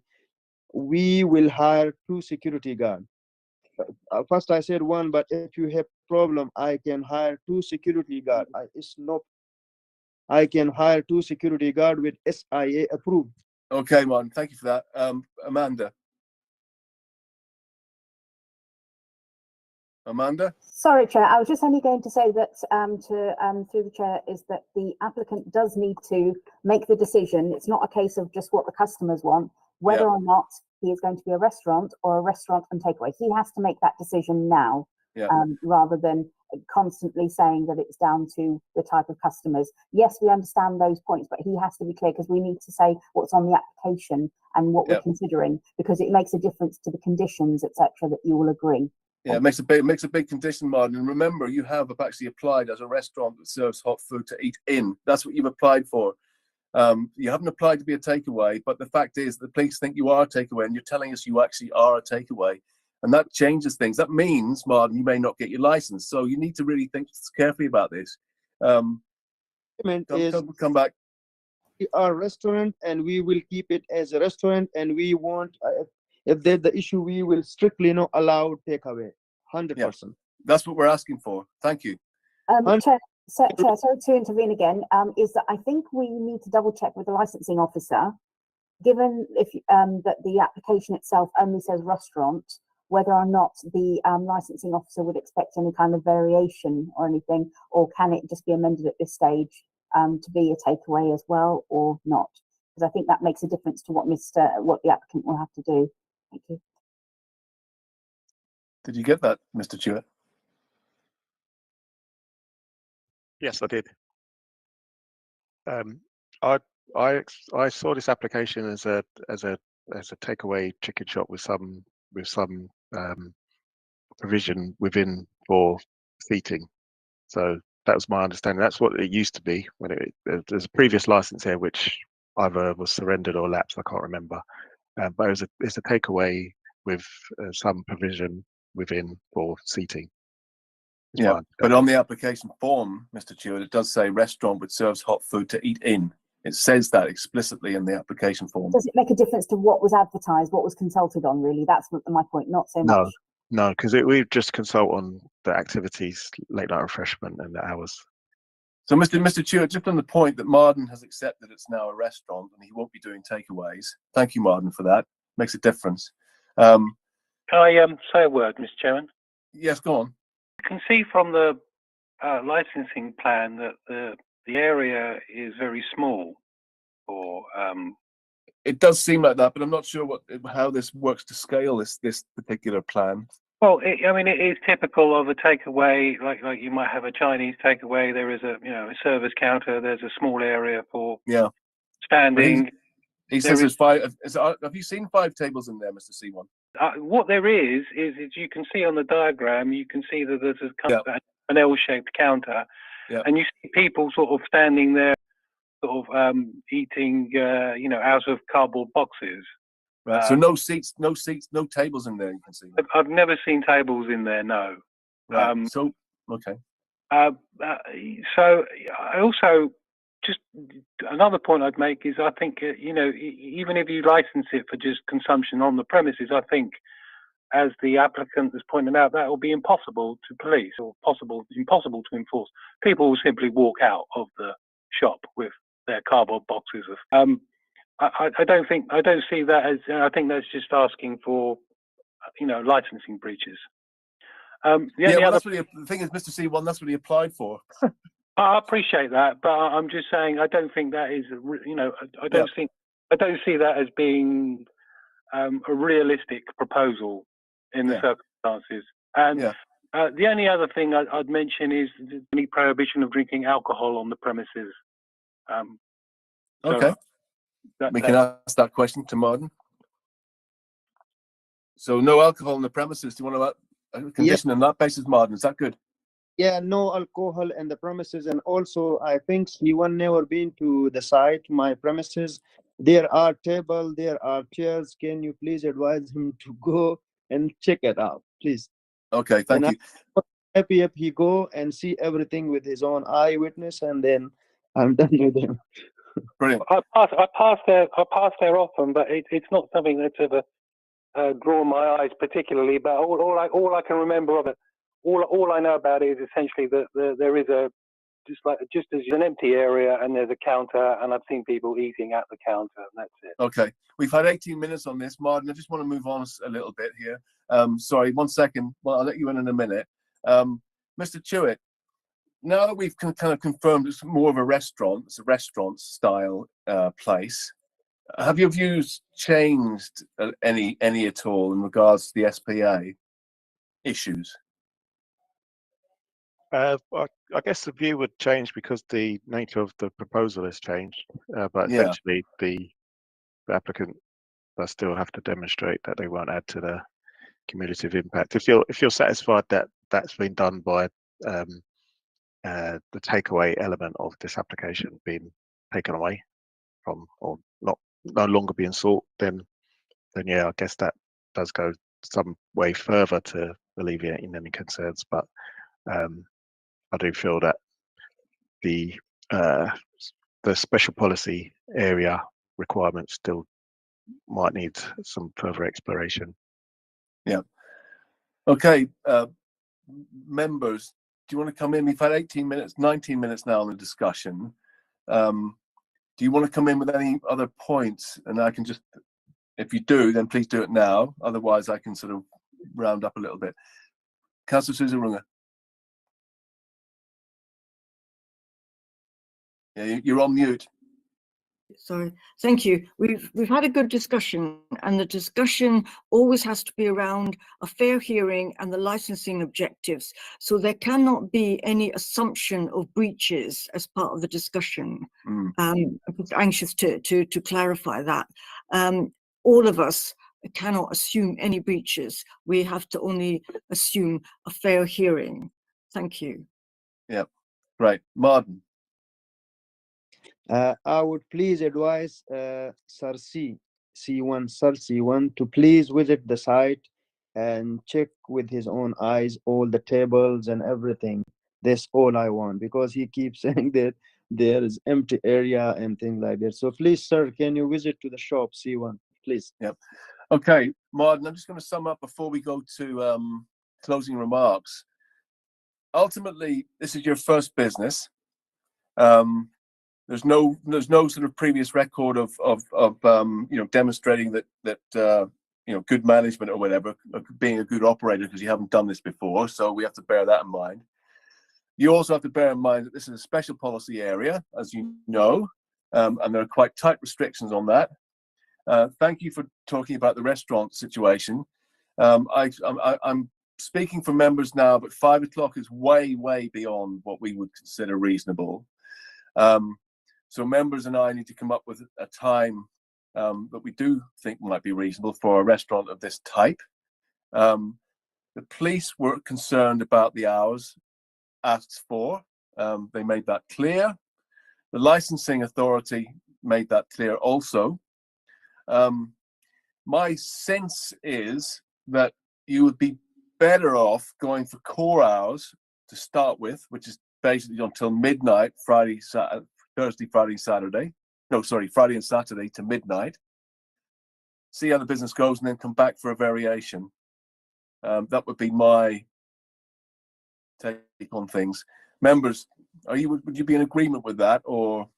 we will hire 2 security guards. First I said 1, but if you have problem, I can hire 2 security guard. I can hire 2 security guard with SIA approved. Okay, Martin, thank you for that. Amanda. Sorry, Chair. I was just only going to say that through the Chair is that the applicant does need to make the decision. It's not a case of just what the customers want, whether or not he is going to be a restaurant or a restaurant and takeaway. He has to make that decision now, rather than constantly saying that it's down to the type of customers. Yes, we understand those points, but he has to be clear, because we need to say what's on the application and what we're considering, because it makes a difference to the conditions, etc., that you will agree. Yeah, it makes a big condition, Martin. And remember, you have actually applied as a restaurant that serves hot food to eat in. That's what you've applied for. You haven't applied to be a takeaway, but the fact is the police think you are a takeaway, and you're telling us you actually are a takeaway, and that changes things. That means, Martin, you may not get your license, so you need to really think carefully about this. Come back. We are a restaurant, and we will keep it as a restaurant, and we want, if there's the issue, we will strictly not allow takeaway. 100%. That's what we're asking for. Thank you. Chair, sorry to intervene again, is that I think we need to double check with the licensing officer, given that the application itself only says restaurant, whether or not the licensing officer would expect any kind of variation or anything, or can it just be amended at this stage to be a takeaway as well, or not? Because I think that makes a difference to what the applicant will have to do. Thank you. Did you get that, Mr. Stewart? Yes, I did. I saw this application as a takeaway chicken shop with some provision within for seating. So that was my understanding. That's what it used to be when there's a previous license here which either was surrendered or lapsed. I can't remember. But it's a takeaway with some provision within for seating. Yeah, but on the application form, Mr. Stewart, it does say restaurant which serves hot food to eat in. It says that explicitly in the application form. Does it make a difference to what was advertised, what was consulted on, really? That's my point, not so much. No, because we just consult on the activities, late night refreshment and the hours. So, Mr. Stewart, just on the point that Martin has accepted it's now a restaurant and he won't be doing takeaways. Thank you, Martin, for that. Makes a difference. Can I say a word, Mr. Chairman? Yes, go on. You can see from the licensing plan that the area is very small. It does seem like that, but I'm not sure how this works to scale this particular plan. Well, it is typical of a takeaway. Like you might have a Chinese takeaway. There is a service counter. There's a small area for standing. He says there's 5. Have you seen 5 tables in there, Mr. C1? What there is you can see on the diagram. You can see that there's an L-shaped counter, and you see people sort of standing there, sort of eating, out of cardboard boxes. Right. So no seats, no tables in there. You can see. I've never seen tables in there. No. Right. So okay. So I also just another point I'd make is I think, you know, even if you license it for just consumption on the premises, I think, as the applicant has pointed out, that will be impossible to police or impossible to enforce. People will simply walk out of the shop with their cardboard boxes of. I don't see that as. I think that's just asking for, you know, licensing breaches. That's what the thing is, Mr. C1, that's what he applied for. I appreciate that, but I'm just saying I don't think that is, you know, I don't see that as being a realistic proposal in the circumstances. And the only other thing I'd mention is any prohibition of drinking alcohol on the premises. Okay, we can ask that question to Martin. So no alcohol on the premises. Do you want to condition on that basis, Martin? Is that good? Yeah, no alcohol in the premises. And also, I think C1 never been to the site, my premises. There are tables, there are chairs. Can you please advise him to go and check it out, please? Okay, thank you. I'm happy if he go and see everything with his own eyewitness, and then I'm done with him. Brilliant. I pass there often, but it's not something that's ever drawn my eyes particularly. But all I can remember of it, all I know about it is essentially that there is just as an empty area and there's a counter, and I've seen people eating at the counter, and that's it. Okay, we've had 18 minutes on this, Martin. I just want to move on a little bit here. Sorry, 1 second. Well, I'll let you in a minute. Mr. Chewett, now that we've kind of confirmed it's more of a restaurant, it's a restaurant style place, have your views changed any at all in regards to the SPA issues? I guess the view would change because the nature of the proposal has changed, but essentially the applicant does still have to demonstrate that they won't add to the cumulative impact. If you're satisfied that that's been done by the takeaway element of this application being taken away from, or no longer being sought, then yeah, I guess that does go some way further to alleviating any concerns. But I do feel that the special policy area requirements still might need some further exploration. Yeah. Okay, members, do you want to come in? We've had 18 minutes, 19 minutes now on the discussion. Do you want to come in with any other points? And I can just, if you do, then please do it now. Otherwise, I can sort of round up a little bit. Councillor Susan Runge. Yeah, you're on mute. Sorry, thank you. We've had a good discussion, and the discussion always has to be around a fair hearing and the licensing objectives. So there cannot be any assumption of breaches as part of the discussion. I'm anxious to clarify that. All of us cannot assume any breaches. We have to only assume a fair hearing. Thank you. Yeah, right. Martin. I would please advise Sir C1 to please visit the site and check with his own eyes all the tables and everything. That's all I want, because he keeps saying that there is empty area and things like that. So please, sir, can you visit to the shop, C1, please? Yep. Okay, Martin, I'm just going to sum up before we go to closing remarks. Ultimately, this is your first business. There's no sort of previous record of demonstrating that good management or whatever, being a good operator, because you haven't done this before. So we have to bear that in mind. You also have to bear in mind that this is a special policy area, as you know, and there are quite tight restrictions on that. Thank you for talking about the restaurant situation. I'm speaking for members now, but 5 o'clock is way beyond what we would consider reasonable. So members and I need to come up with a time that we do think might be reasonable for a restaurant of this type. The police were concerned about the hours asked for. They made that clear. The licensing authority made that clear also. My sense is that you would be better off going for core hours to start with, which is basically until midnight, Thursday, Friday, Saturday. No, sorry, Friday and Saturday to midnight. See how the business goes, and then come back for a variation. That would be my take on things. Members, would you be in agreement with that, or?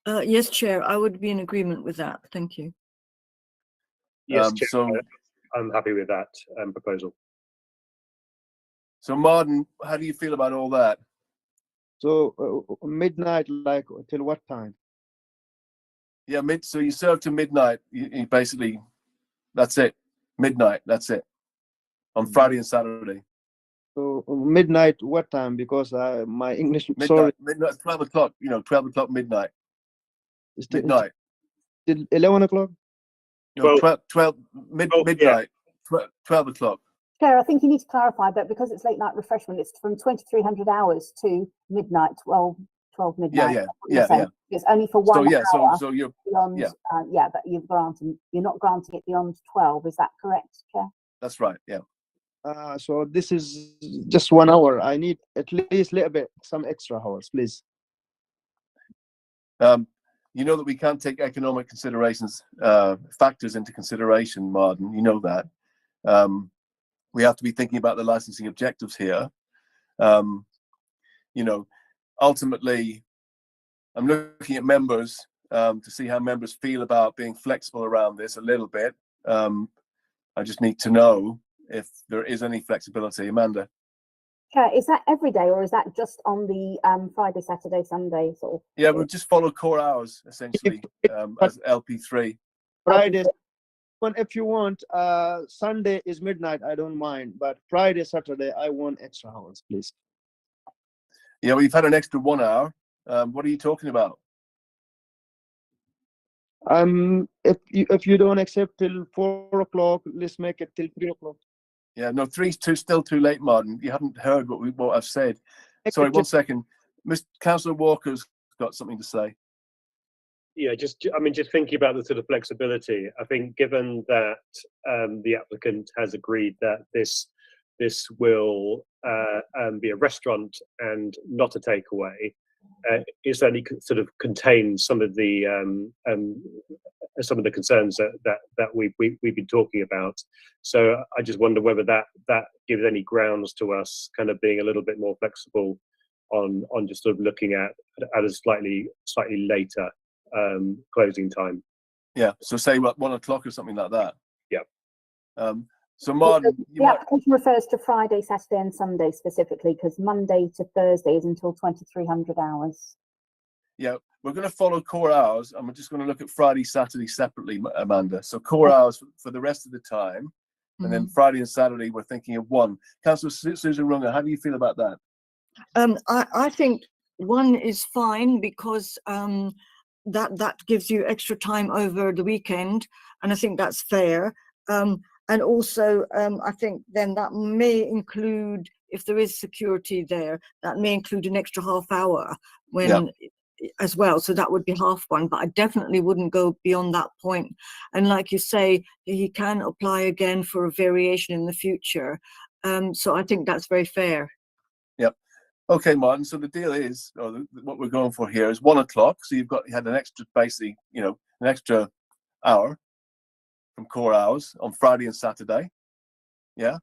Yes, Chair, I would be in agreement with that. Thank you. Yes, Chair, so I'm happy with that proposal. So Martin, how do you feel about all that? So midnight, like till what time? Yeah, so you serve to midnight. You basically, that's it. Midnight, that's it. On Friday and Saturday. So midnight, what time? Because my English. Midnight, sorry, midnight, 12 o'clock. 12 o'clock midnight. It's midnight. 11 o'clock. No, 12 midnight. Yeah. 12 o'clock. Claire, I think you need to clarify that because it's late night refreshment, it's from 2300 hours to midnight, 12 midnight. Yeah. It's only for 1 hour. So you're beyond, but you're not granting it beyond 12. Is that correct, Chair? That's right. Yeah. So this is just 1 hour. I need at least a little bit, some extra hours, please. You know that we can't take economic considerations, factors into consideration, Martin. You know that. We have to be thinking about the licensing objectives here. Ultimately, I'm looking at members to see how members feel about being flexible around this a little bit. I just need to know if there is any flexibility. Amanda? Chair, is that every day or is that just on the Friday, Saturday, Sunday sort of? Yeah, we'll just follow core hours, essentially, as LP3. Friday. If you want, Sunday is midnight, I don't mind, but Friday, Saturday, I want extra hours, please. Yeah, we've had an extra 1 hour. What are you talking about? If you don't accept till 4 o'clock, let's make it till 3 o'clock. Yeah, no, 3's still too late, Martin. You haven't heard what I've said. Sorry, 1 second. Mr. Councillor Walker's got something to say. Yeah, just thinking about the sort of flexibility. I think given that the applicant has agreed that this will be a restaurant and not a takeaway, it certainly sort of contains some of the concerns that we've been talking about. So I just wonder whether that gives any grounds to us kind of being a little bit more flexible on just sort of looking at a slightly later closing time. Yeah, so say what, 1 o'clock or something like that. Yeah. So Martin, the application refers to Friday, Saturday, and Sunday specifically, because Monday to Thursday is until 2300 hours. Yeah, we're going to follow core hours, and we're just going to look at Friday, Saturday separately, Amanda. So core hours for the rest of the time, and then Friday and Saturday we're thinking of 1. Councillor Susan Runga, how do you feel about that? I think 1 is fine because that gives you extra time over the weekend, and I think that's fair. And also, I think then that may include, if there is security there, that may include an extra half hour as well. So that would be half 1, but I definitely wouldn't go beyond that point. And like you say, he can apply again for a variation in the future. So I think that's very fair. Yep. Okay, Martin. So the deal is, or what we're going for here is 1 o'clock. So you had an extra, basically, an extra hour from core hours on Friday and Saturday. Yeah.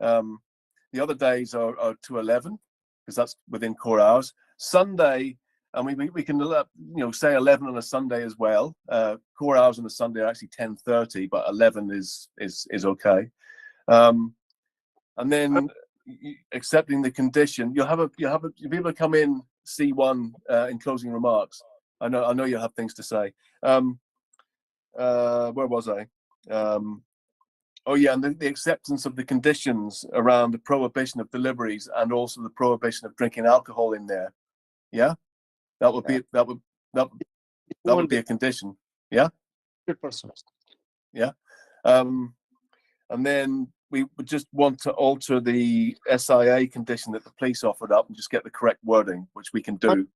The other days are to 11 because that's within core hours. Sunday, and we can say 11 on a Sunday as well. Core hours on a Sunday are actually 10:30, but 11 is okay. And then accepting the condition, you'll be able to come in C1 in closing remarks. I know you'll have things to say. Where was I? And the acceptance of the conditions around the prohibition of deliveries and also the prohibition of drinking alcohol in there. Yeah, that would be a condition. Yeah, 100%. Yeah, and then we would just want to alter the SIA condition that the police offered up and just get the correct wording, which we can do.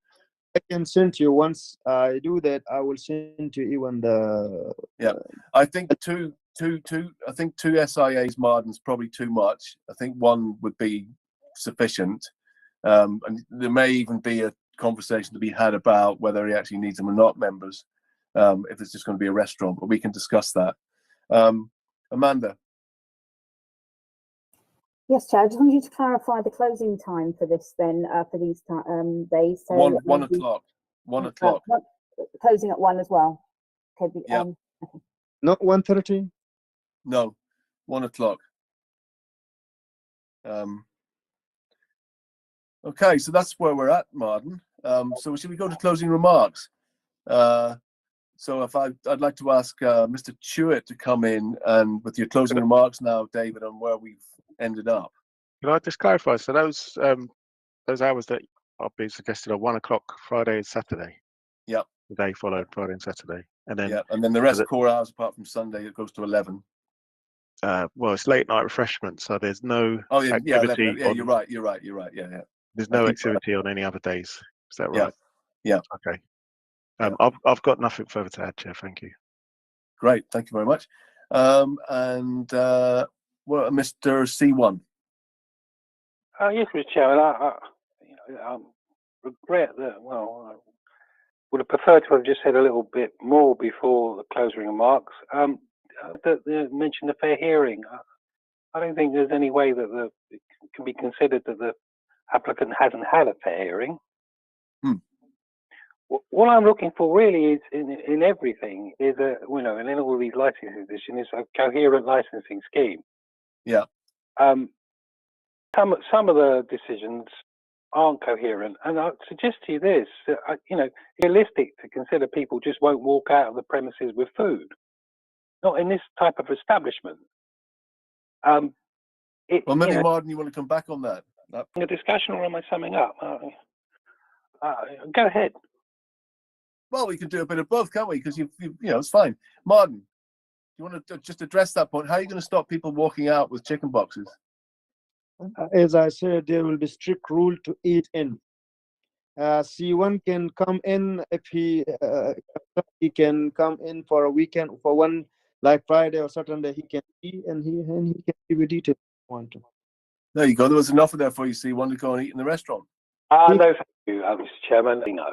I can send you, once I do that, I will send you even the. Yeah, I think two SIAs, Martin's probably too much. I think 1 would be sufficient, and there may even be a conversation to be had about whether he actually needs them or not, members, if it's just going to be a restaurant, but we can discuss that. Amanda. Yes, Chair. I just wanted you to clarify the closing time for this then, for these days. So 1 o'clock. 1 o'clock. Closing at 1 as well. Okay. Yeah. Okay. Not 1:30. No, 1 o'clock. Okay, so that's where we're at, Martin. So should we go to closing remarks? So if I'd like to ask Mr. Chewett to come in and with your closing remarks now, David, on where we've ended up. Can I just clarify? So those hours that are being suggested are 1 o'clock Friday and Saturday. Yep. The day followed Friday and Saturday, and then the rest core hours apart from Sunday it goes to 11. Well, it's late night refreshment, so there's no activity. Yeah, you're right. Yeah. There's no activity on any other days. Is that right? Yeah. Okay. I've got nothing further to add, Chair. Thank you. Great, thank you very much. And Mr. C1. Yes, Mr. Chairman. I regret that. Well, I would have preferred to have just said a little bit more before the closing remarks. That mentioned the fair hearing. I don't think there's any way that it can be considered that the applicant hasn't had a fair hearing. What I'm looking for really is in everything is and in all these licensing decisions is a coherent licensing scheme. Yeah. Some of the decisions aren't coherent, and I suggest to you this: realistic to consider people just won't walk out of the premises with food. Not in this type of establishment. Well, maybe Martin, you want to come back on that? A discussion, or am I summing up? Go ahead. Well, we can do a bit of both, can't we? Because it's fine. Martin, you want to just address that point? How are you going to stop people walking out with chicken boxes? As I said, there will be strict rule to eat in. C1 can come in if he can come in for a weekend, for one, like Friday or Saturday, he can eat and he can give you details if you want to. There you go. There was enough of there for you, C1, to go and eat in the restaurant. No, thank you, Mr. Chairman. No.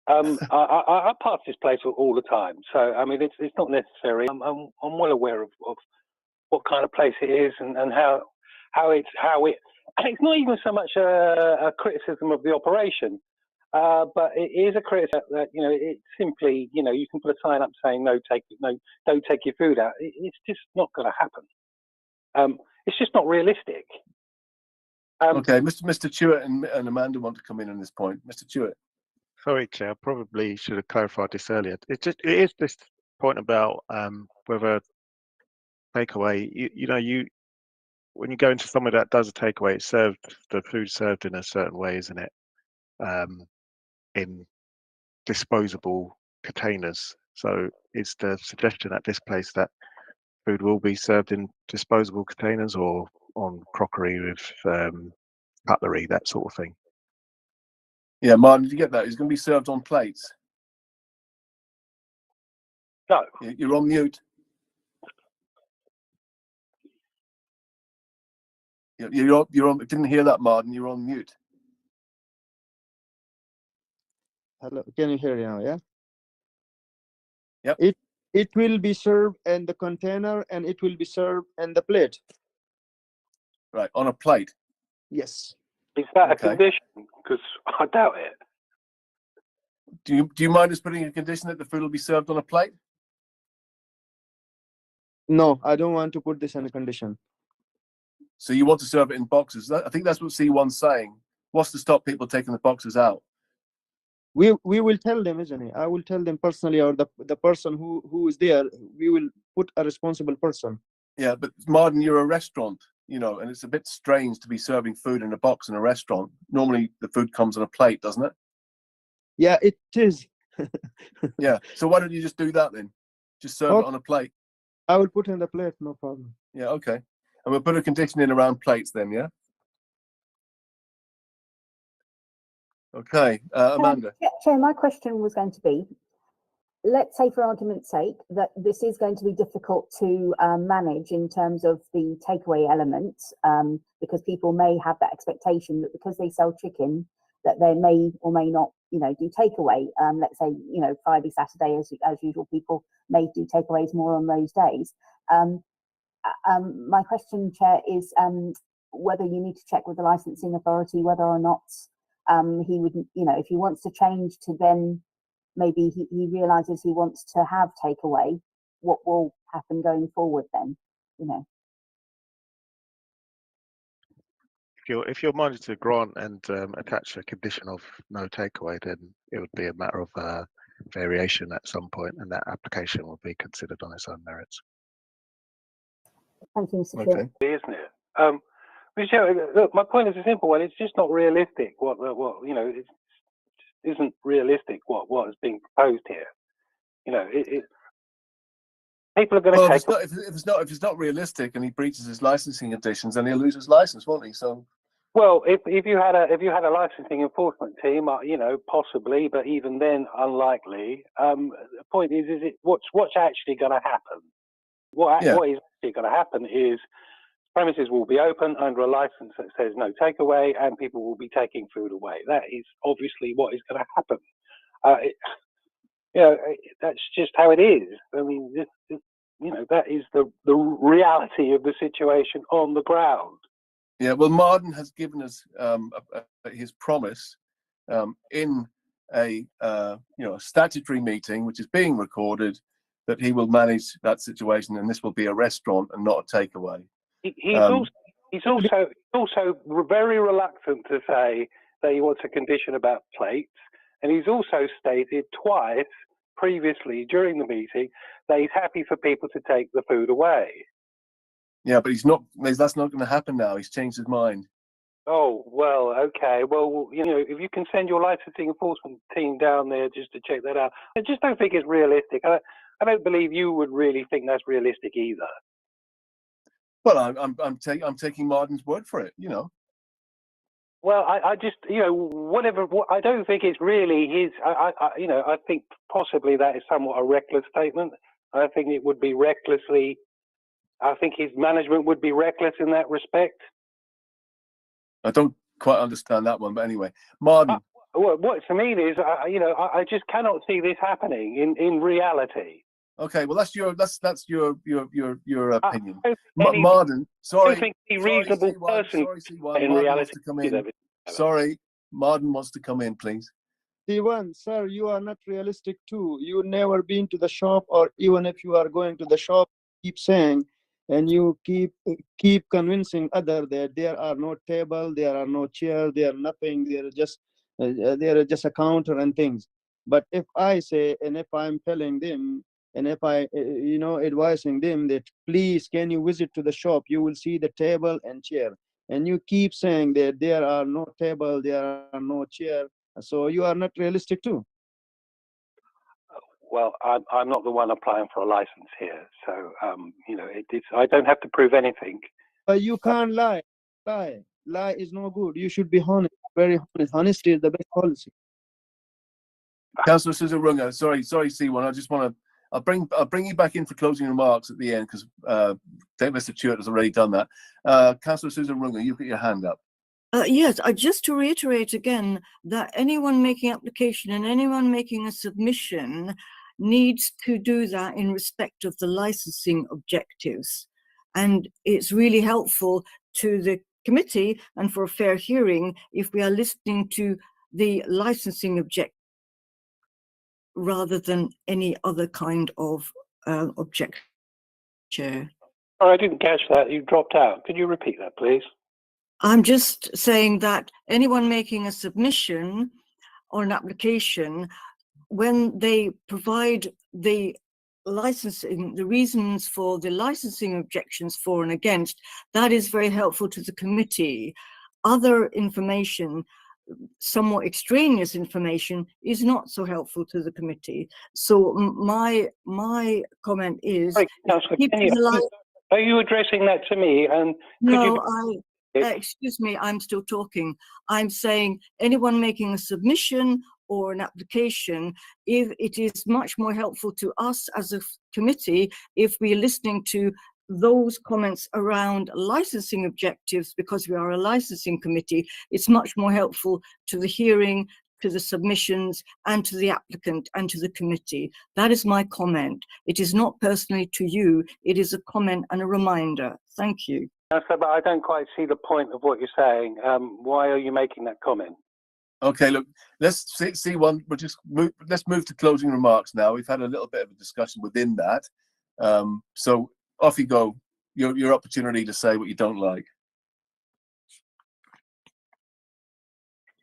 I pass this place all the time, so I mean it's not necessary. I'm well aware of what kind of place it is and how it. And it's not even so much a criticism of the operation, but it is a criticism that it's simply you can put a sign up saying don't take your food out. It's just not going to happen. It's just not realistic. Okay, Mr. Chewett and Amanda want to come in on this point. Mr. Chewett. Sorry, Chair. I probably should have clarified this earlier. It is this point about whether takeaway. When you go into somewhere that does a takeaway, the food served in a certain way, isn't it? In disposable containers. So is the suggestion at this place that food will be served in disposable containers or on crockery with cutlery, that sort of thing? Yeah, Martin, did you get that? It's going to be served on plates. No. You're on mute. You're on. Didn't hear that, Martin. You're on mute. Hello, can you hear now? Yeah. Yep. It will be served in the container and it will be served in the plate. Right, on a plate. Yes. Is that a condition? Because I doubt it. Do you mind us putting a condition that the food will be served on a plate? No, I don't want to put this in a condition. So you want to serve it in boxes? I think that's what C1's saying. What's to stop people taking the boxes out? We will tell them, isn't it? I will tell them personally, or the person who is there. We will put a responsible person. Yeah, but Martin, you're a restaurant, and it's a bit strange to be serving food in a box in a restaurant. Normally, the food comes on a plate, doesn't it? Yeah, it is. Yeah. So why don't you just do that then? Just serve it on a plate. I will put in the plate, no problem. Yeah. Okay. And we'll put a condition in around plates then. Yeah. Okay, Amanda. Chair, my question was going to be, let's say for argument's sake that this is going to be difficult to manage in terms of the takeaway elements, because people may have that expectation that because they sell chicken, that they may or may not, you know, do takeaway. Let's say, you know, Friday, Saturday, as usual, people may do takeaways more on those days. My question, Chair, is whether you need to check with the licensing authority whether or not he would, you know, if he wants to change to then maybe he realizes he wants to have takeaway, what will happen going forward then, you know? If you're minded to grant and attach a condition of no takeaway, then it would be a matter of variation at some point, and that application will be considered on its own merits. Thank you, Mr. Chair. Isn't it? Michelle, look, my point is a simple one. It's just not realistic. What you know, it isn't realistic. What is being proposed here? You know, people are going to take. If it's not realistic and he breaches his licensing conditions, then he'll lose his license, won't he? So. Well, if you had a licensing enforcement team, you know, possibly, but even then, unlikely. The point is what's actually going to happen? What is actually going to happen is premises will be open under a license that says no takeaway, and people will be taking food away. That is obviously what is going to happen. You know, that's just how it is. I mean, you know, that is the reality of the situation on the ground. Yeah, well, Marden has given us his promise in a a statutory meeting, which is being recorded, that he will manage that situation, and this will be a restaurant and not a takeaway. He's also very reluctant to say that he wants a condition about plates, and he's also stated twice previously during the meeting that he's happy for people to take the food away. Yeah, but he's not. That's not going to happen now. He's changed his mind. Oh, well, okay. Well, you know, if you can send your licensing enforcement team down there just to check that out, I just don't think it's realistic. I don't believe you would really think that's realistic either. Well, I'm taking Marden's word for it. You know. Well, I just, you know, whatever. I don't think it's really his. You know, I think possibly that is somewhat a reckless statement. I think it would be recklessly. I think his management would be reckless in that respect. I don't quite understand that one, but anyway, Marden. What to me is, you know, I just cannot see this happening in reality. Okay, well, that's your opinion. Marden, sorry. I don't think any reasonable person in reality. Sorry, Marden wants to come in, please. C1, sir, you are not realistic too. You never been to the shop, or even if you are going to the shop, keep saying, and you keep convincing other that there are no table, there are no chair, there are nothing, there are just a counter and things. But if I say, and if I'm telling them, and if I, you know, advising them that please, can you visit to the shop? You will see the table and chair. And you keep saying that there are no table, there are no chair. So you are not realistic too. Well, I'm not the one applying for a license here, so you know, I don't have to prove anything. But you can't lie. Lie is no good. You should be honest, very honest. Honesty is the best policy. Councillor Susan Runga, sorry, C1. I just want to. I'll bring you back in for closing remarks at the end, because Mr. Stewart has already done that. Councillor Susan Runga, you've got your hand up. Yes, just to reiterate again that anyone making application and anyone making a submission needs to do that in respect of the licensing objectives. And it's really helpful to the committee and for a fair hearing if we are listening to the licensing objective rather than any other kind of objection. Chair. Oh, I didn't catch that. You dropped out. Could you repeat that, please? I'm just saying that anyone making a submission or an application, when they provide the licensing, the reasons for the licensing objections for and against, that is very helpful to the committee. Other information, somewhat extraneous information, is not so helpful to the committee. So my comment is, sorry, Councillor, are you addressing that to me? And no, excuse me, I'm still talking. I'm saying anyone making a submission or an application, if it is much more helpful to us as a committee if we're listening to those comments around licensing objectives, because we are a licensing committee, it's much more helpful to the hearing, to the submissions, and to the applicant and to the committee. That is my comment. It is not personally to you. It is a comment and a reminder. Thank you. But I don't quite see the point of what you're saying. Why are you making that comment? Okay, look, let's see one. We'll just move. Let's move to closing remarks now. We've had a little bit of a discussion within that. So off you go. Your opportunity to say what you don't like.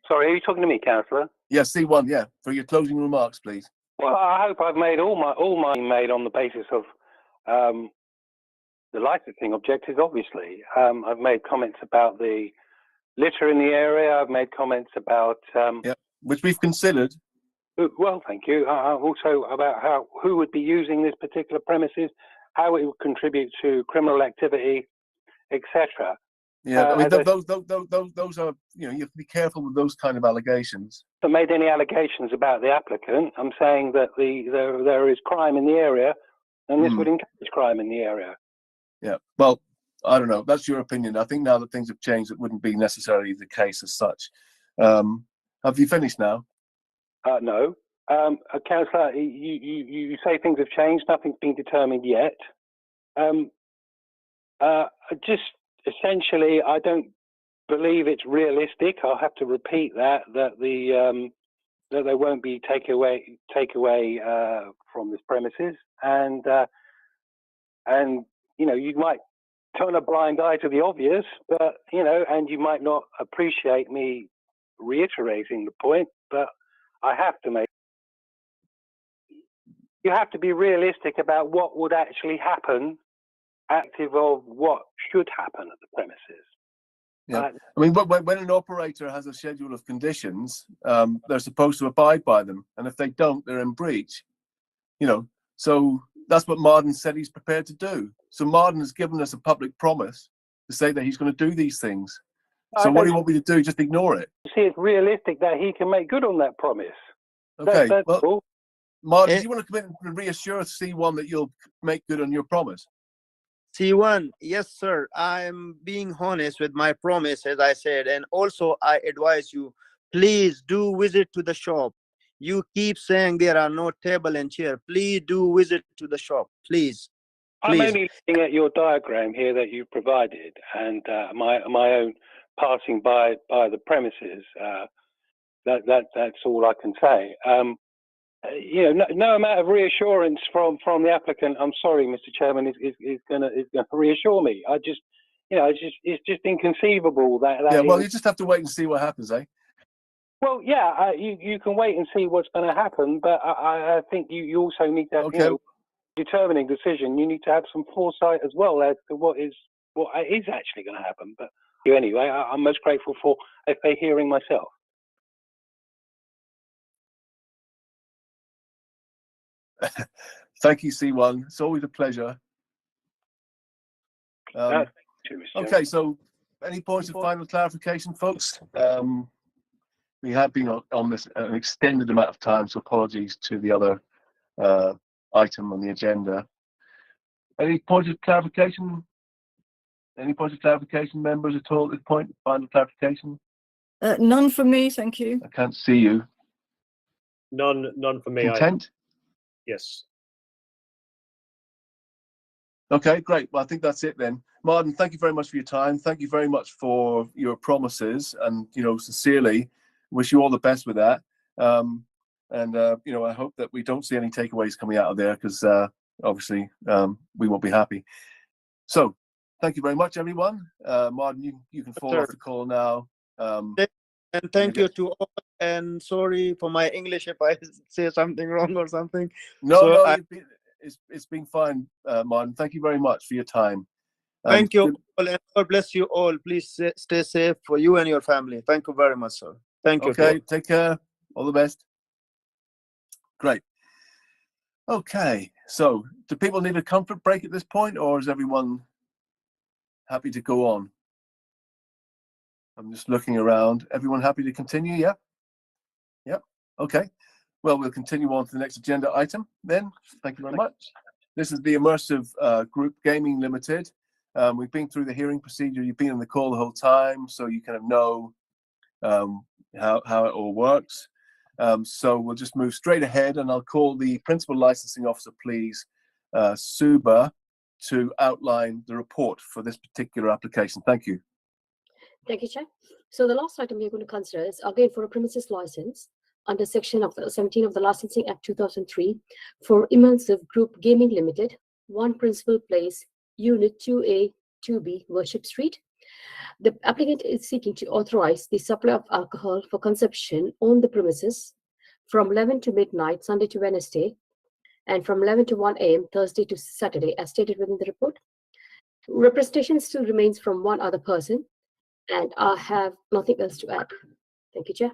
Sorry, are you talking to me, Councillor? Yeah, C1. Yeah, for your closing remarks, please. Well, I hope I've made all mine made on the basis of the licensing objectives. Obviously, I've made comments about the litter in the area. I've made comments about which we've considered. Well, thank you. Also about who would be using this particular premises, how it would contribute to criminal activity, etc. Yeah, I mean those are, you have to be careful with those kind of allegations. I haven't made any allegations about the applicant. I'm saying that there is crime in the area, and this would encourage crime in the area. Yeah, well, I don't know. That's your opinion. I think now that things have changed, it wouldn't be necessarily the case as such. Have you finished now? No. Councillor, you say things have changed. Nothing's been determined yet. Just essentially, I don't believe it's realistic. I'll have to repeat that there won't be takeaway from this premises, and you might turn a blind eye to the obvious, but and you might not appreciate me reiterating the point, but I have to make. You have to be realistic about what would actually happen, active of what should happen at the premises. Yeah, I mean, when an operator has a schedule of conditions, they're supposed to abide by them, and if they don't, they're in breach. So that's what Martin said he's prepared to do. So Martin has given us a public promise to say that he's going to do these things. So what do you want me to do? Just ignore it? See, it's realistic that he can make good on that promise. Okay, that's well, cool. Martin, do you want to come in and reassure C1 that you'll make good on your promise? C1, yes, sir. I'm being honest with my promise, as I said, and also I advise you, please do visit to the shop. You keep saying there are no table and chair. Please do visit to the shop, please. I'm only looking at your diagram here that you provided, and my own passing by the premises. That's all I can say. No amount of reassurance from the applicant. I'm sorry, Mr. Chairman, is going to reassure me. It's just inconceivable that. Yeah, well, you just have to wait and see what happens, eh? Well, yeah, you can wait and see what's going to happen, but I think you also need to, determining decision. You need to have some foresight as well as to what is actually going to happen. But anyway, I'm most grateful for a hearing myself. Thank you, C1. It's always a pleasure. Okay, so any points of final clarification, folks? We have been on this an extended amount of time, so apologies to the other item on the agenda. Any points of clarification? Any points of clarification, members, at all at this point? Final clarification? None from me, thank you. I can't see you. None for me. Content? Yes. Okay, great. Well, I think that's it then. Martin, thank you very much for your time. Thank you very much for your promises, and sincerely wish you all the best with that. I hope that we don't see any takeaways coming out of there, because obviously we won't be happy. So thank you very much, everyone. Martin, you can fall off the call now. And thank you to all, and sorry for my English if I say something wrong or something. No, it's been fine, Martin. Thank you very much for your time. Thank you all, and God bless you all. Please stay safe for you and your family. Thank you very much, sir. Thank you. Okay, take care. All the best. Great. Okay, so do people need a comfort break at this point, or is everyone happy to go on? I'm just looking around. Everyone happy to continue? Yeah? Yep. Okay. Well, we'll continue on to the next agenda item then. Thank you very much. This is the Immersive Group Gaming Limited. We've been through the hearing procedure. You've been on the call the whole time, so you kind of know how it all works. So we'll just move straight ahead, and I'll call the Principal Licensing Officer, please, Suba, to outline the report for this particular application. Thank you. Thank you, Chair. So the last item we're going to consider is again for a premises license under section of the 17 of the Licensing Act 2003 for Immersive Group Gaming Limited, 1 Principal Place, Unit 2A, 2B, Worship Street. The applicant is seeking to authorize the supply of alcohol for consumption on the premises from 11 to midnight, Sunday to Wednesday, and from 11 to 1 a.m., Thursday to Saturday, as stated within the report. Representation still remains from one other person, and I have nothing else to add. Thank you, Chair.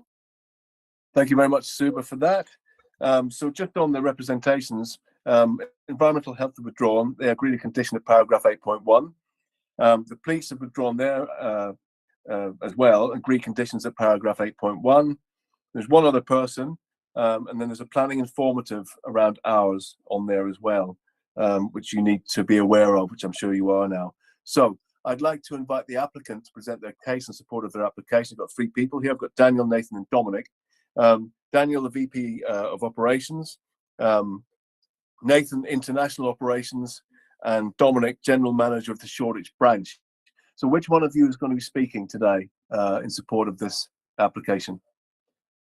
Thank you very much, Suba, for that. So just on the representations, environmental health have withdrawn. They agreed a condition of paragraph 8.1. The police have withdrawn there as well, agree conditions at paragraph 8.1. There's one other person, and then there's a planning informative around hours on there as well, which you need to be aware of, which I'm sure you are now. So I'd like to invite the applicant to present their case in support of their application. I've got 3 people here. I've got Daniel, Nathan, and Dominic. Daniel, the VP of Operations, Nathan, International Operations, and Dominic, General Manager of the Shoreditch branch. So which one of you is going to be speaking today in support of this application?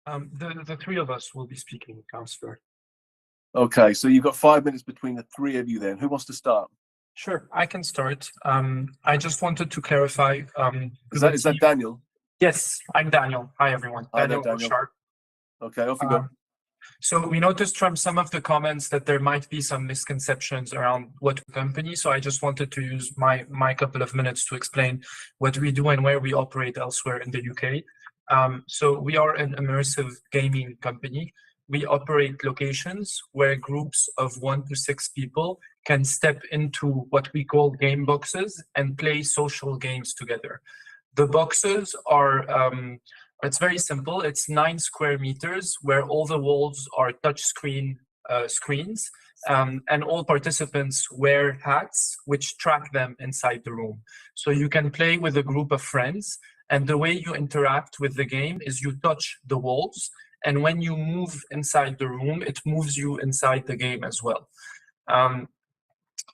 The 3 of us will be speaking, Councillor. Okay, so you've got 5 minutes between the 3 of you then. Who wants to start? Sure, I can start. I just wanted to clarify. Is that Daniel? Yes, I'm Daniel. Hi, everyone. Hi, Daniel. Okay, off you go. So we noticed from some of the comments that there might be some misconceptions around what company. So I just wanted to use my couple of minutes to explain what we do and where we operate elsewhere in the UK. So we are an immersive gaming company. We operate locations where groups of 1 to 6 people can step into what we call game boxes and play social games together. The boxes are, it's very simple. It's 9 square meters where all the walls are touch screens, and all participants wear hats which track them inside the room. So you can play with a group of friends, and the way you interact with the game is you touch the walls, and when you move inside the room, it moves you inside the game as well.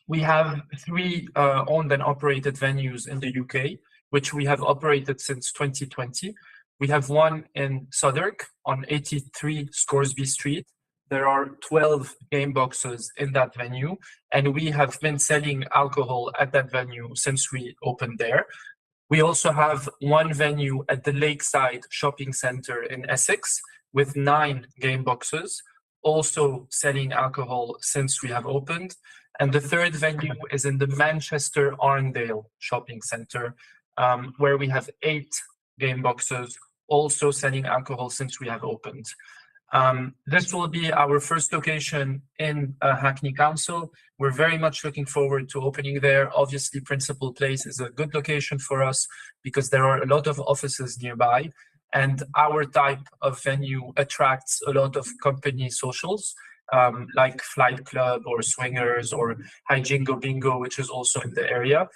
We have 3 owned and operated venues in the UK, which we have operated since 2020. We have one in Southwark on 83 Scoresby Street. There are 12 game boxes in that venue, and we have been selling alcohol at that venue since we opened there. We also have one venue at the Lakeside Shopping Centre in Essex with 9 game boxes, also selling alcohol since we have opened. And the 3rd venue is in the Manchester Arndale Shopping Centre, where we have 8 game boxes, also selling alcohol since we have opened. This will be our first location in Hackney Council. We're very much looking forward to opening there. Obviously, Principal Place is a good location for us because there are a lot of offices nearby, and our type of venue attracts a lot of company socials, like Flight Club or Swingers or Hi Jingo Bingo, which is also in the area.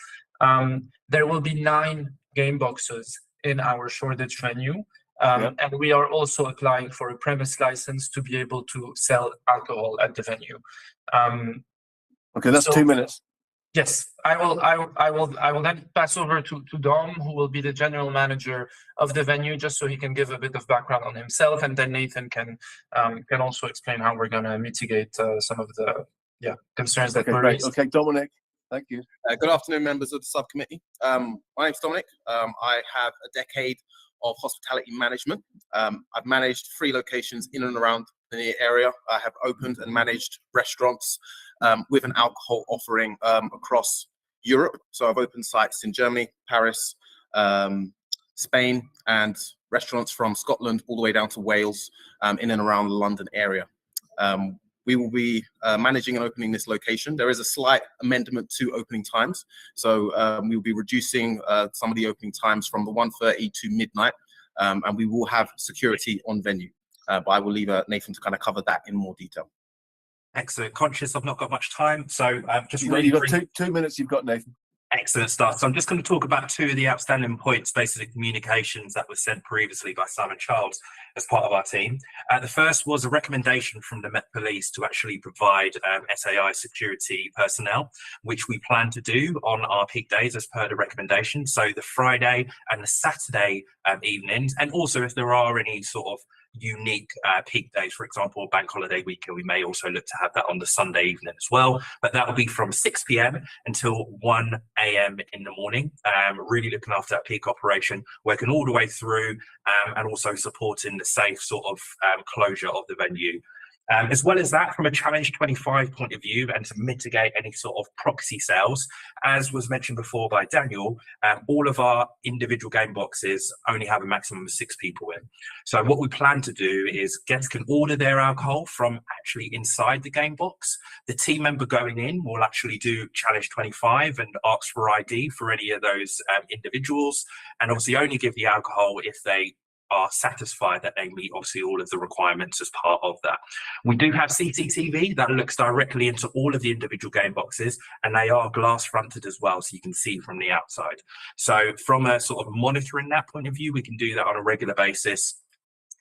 There will be 9 game boxes in our Shoreditch venue. And we are also applying for a premise license to be able to sell alcohol at the venue. Okay, that's 2 minutes. Yes, I will then pass over to Dom, who will be the general manager of the venue, just so he can give a bit of background on himself, and then Nathan can also explain how we're going to mitigate some of the concerns that were raised. Okay, Dominic, thank you. Good afternoon, members of the subcommittee. My name's Dominic. I have a decade of hospitality management. I've managed 3 locations in and around the area. I have opened and managed restaurants with an alcohol offering across Europe. So I've opened sites in Germany, Paris, Spain, and restaurants from Scotland all the way down to Wales, in and around the London area. We will be managing and opening this location. There is a slight amendment to opening times. So we will be reducing some of the opening times from the 1:30 to midnight, and we will have security on venue. But I will leave Nathan to kind of cover that in more detail. Excellent. Conscious I've not got much time, so just You've really got 2 minutes. You've got, Nathan. excellent stuff. So I'm just going to talk about two of the outstanding points, basically communications that was sent previously by Simon Charles as part of our team. The first was a recommendation from the Met Police to actually provide SAI security personnel, which we plan to do on our peak days as per the recommendation. So the Friday and the Saturday evenings, and also if there are any sort of unique peak days, for example, bank holiday weekend, we may also look to have that on the Sunday evening as well, but that will be from 6 p.m. until 1 a.m. in the morning. Really looking after that peak operation, working all the way through, and also supporting the safe sort of closure of the venue. As well as that, from a Challenge 25 point of view, and to mitigate any sort of proxy sales, as was mentioned before by Daniel, all of our individual game boxes only have a maximum of 6 people in. So what we plan to do is guests can order their alcohol from actually inside the game box. The team member going in will actually do Challenge 25 and ask for ID for any of those individuals, and obviously only give the alcohol if they are satisfied that they meet obviously all of the requirements as part of that. We do have CCTV that looks directly into all of the individual game boxes, and they are glass fronted as well, so you can see from the outside. So from a sort of monitoring that point of view, we can do that on a regular basis,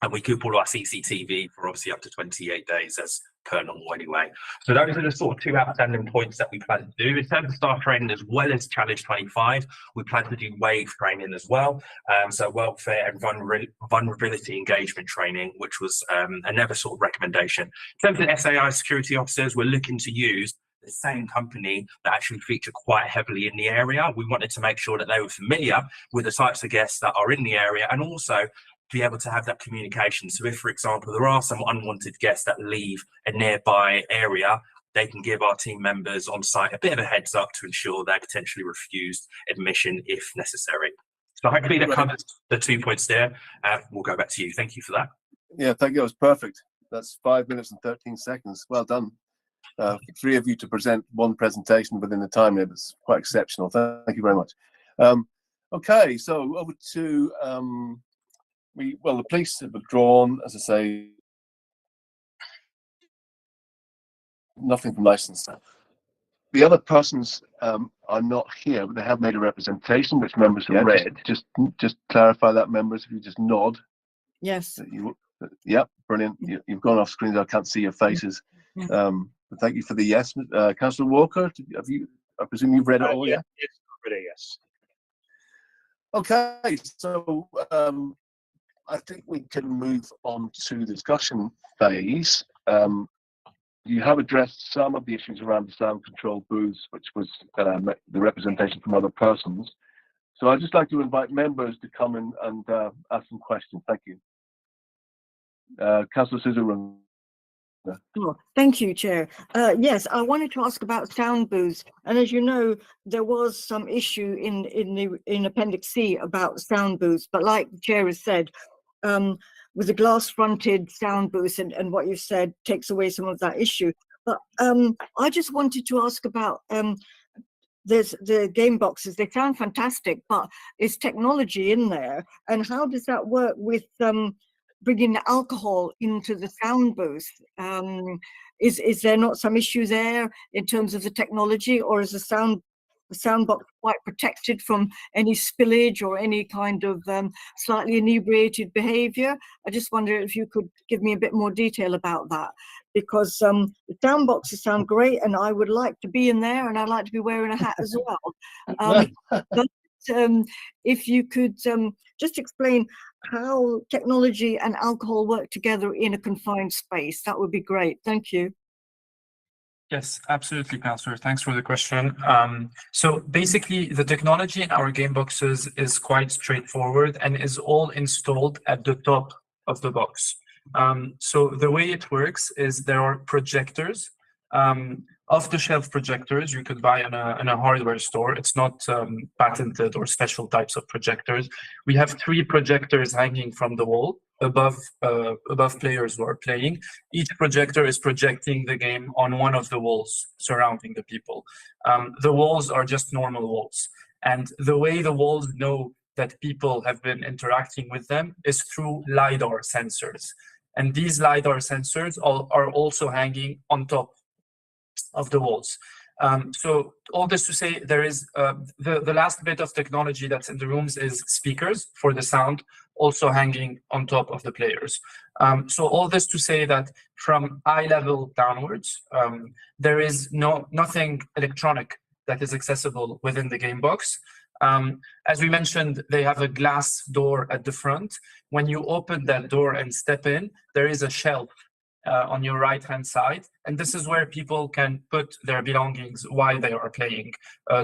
and we couple our CCTV for obviously up to 28 days as per normal anyway. So those are the sort of two outstanding points that we plan to do. In terms of staff training as well as Challenge 25, we plan to do WAVE training as well. So welfare and vulnerability engagement training, which was another sort of recommendation. In terms of SAI security officers, we're looking to use the same company that actually feature quite heavily in the area. We wanted to make sure that they were familiar with the types of guests that are in the area, and also be able to have that communication. So if, for example, there are some unwanted guests that leave a nearby area, they can give our team members on site a bit of a heads up to ensure they're potentially refused admission if necessary. So hopefully that covers the 2 points there. We'll go back to you. Thank you for that. Yeah, thank you. That was perfect. That's 5 minutes and 13 seconds. Well done. 3 of you to present one presentation within the time limit. It's quite exceptional. Thank you very much. Okay, so over to the police have withdrawn, as I say, nothing from license. The other persons are not here, but they have made a representation, which members have read. Just clarify that, members, if you just nod. Yes. Yep, brilliant. You've gone off screen, so I can't see your faces. But thank you for the yes. Councillor Walker, I presume you've read it all, yeah? Yes, already, yes. Okay, so I think we can move on to the discussion phase. You have addressed some of the issues around the sound control booths, which was the representation from other persons. So I'd just like to invite members to come in and ask some questions. Thank you. Councillor Susan. Oh, thank you, Chair. Yes, I wanted to ask about sound booths. And as you know, there was some issue in Appendix C about sound booths. But like the Chair has said, with the glass-fronted sound booths and what you've said takes away some of that issue. But I just wanted to ask about there's the game boxes. They sound fantastic, but is technology in there? And how does that work with bringing the alcohol into the sound booth? Is there not some issue there in terms of the technology, or is the sound box quite protected from any spillage or any kind of slightly inebriated behavior? I just wonder if you could give me a bit more detail about that, because the sound boxes sound great and I would like to be in there, and I'd like to be wearing a hat as well. But if you could just explain how technology and alcohol work together in a confined space, that would be great. Thank you. Yes, absolutely, Councillor. Thanks for the question. So basically, the technology in our game boxes is quite straightforward and is all installed at the top of the box. So the way it works is there are projectors, off-the-shelf projectors you could buy in a hardware store. It's not patented or special types of projectors. We have 3 projectors hanging from the wall above players who are playing. Each projector is projecting the game on one of the walls surrounding the people. The walls are just normal walls. And the way the walls know that people have been interacting with them is through LiDAR sensors. And these LiDAR sensors are also hanging on top of the walls. So all this to say, there is the last bit of technology that's in the rooms is speakers for the sound, also hanging on top of the players. So all this to say that from eye level downwards, there is nothing electronic that is accessible within the game box. As we mentioned, they have a glass door at the front. When you open that door and step in, there is a shelf on your right hand side, and this is where people can put their belongings while they are playing,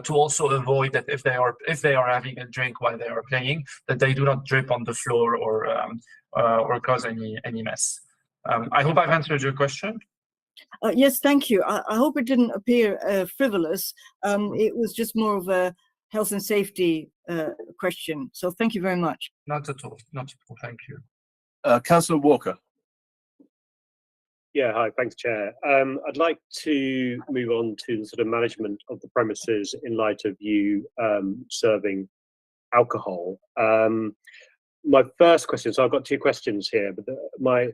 to also avoid that if they are having a drink while they are playing, that they do not drip on the floor or cause any mess. I hope I've answered your question. Yes, thank you. I hope it didn't appear frivolous. It was just more of a health and safety question. So thank you very much. Not at all. Not at all. Thank you. Councillor Walker. Yeah, hi, thanks, Chair. I'd like to move on to the sort of management of the premises in light of you serving alcohol. My first question, so I've got two questions here, but my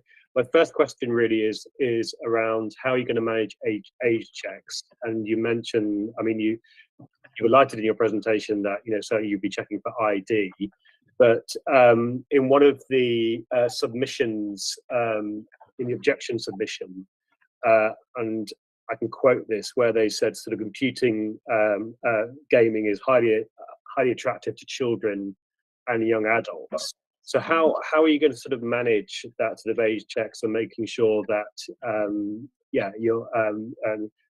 first question really is around how you're going to manage age checks. And you mentioned, I mean, you highlighted in your presentation that, you know, certainly you'd be checking for ID, but in one of the submissions, in the objection submission, and I can quote this, where they said sort of computing gaming is highly attractive to children and young adults. So how are you going to sort of manage that sort of age checks and making sure that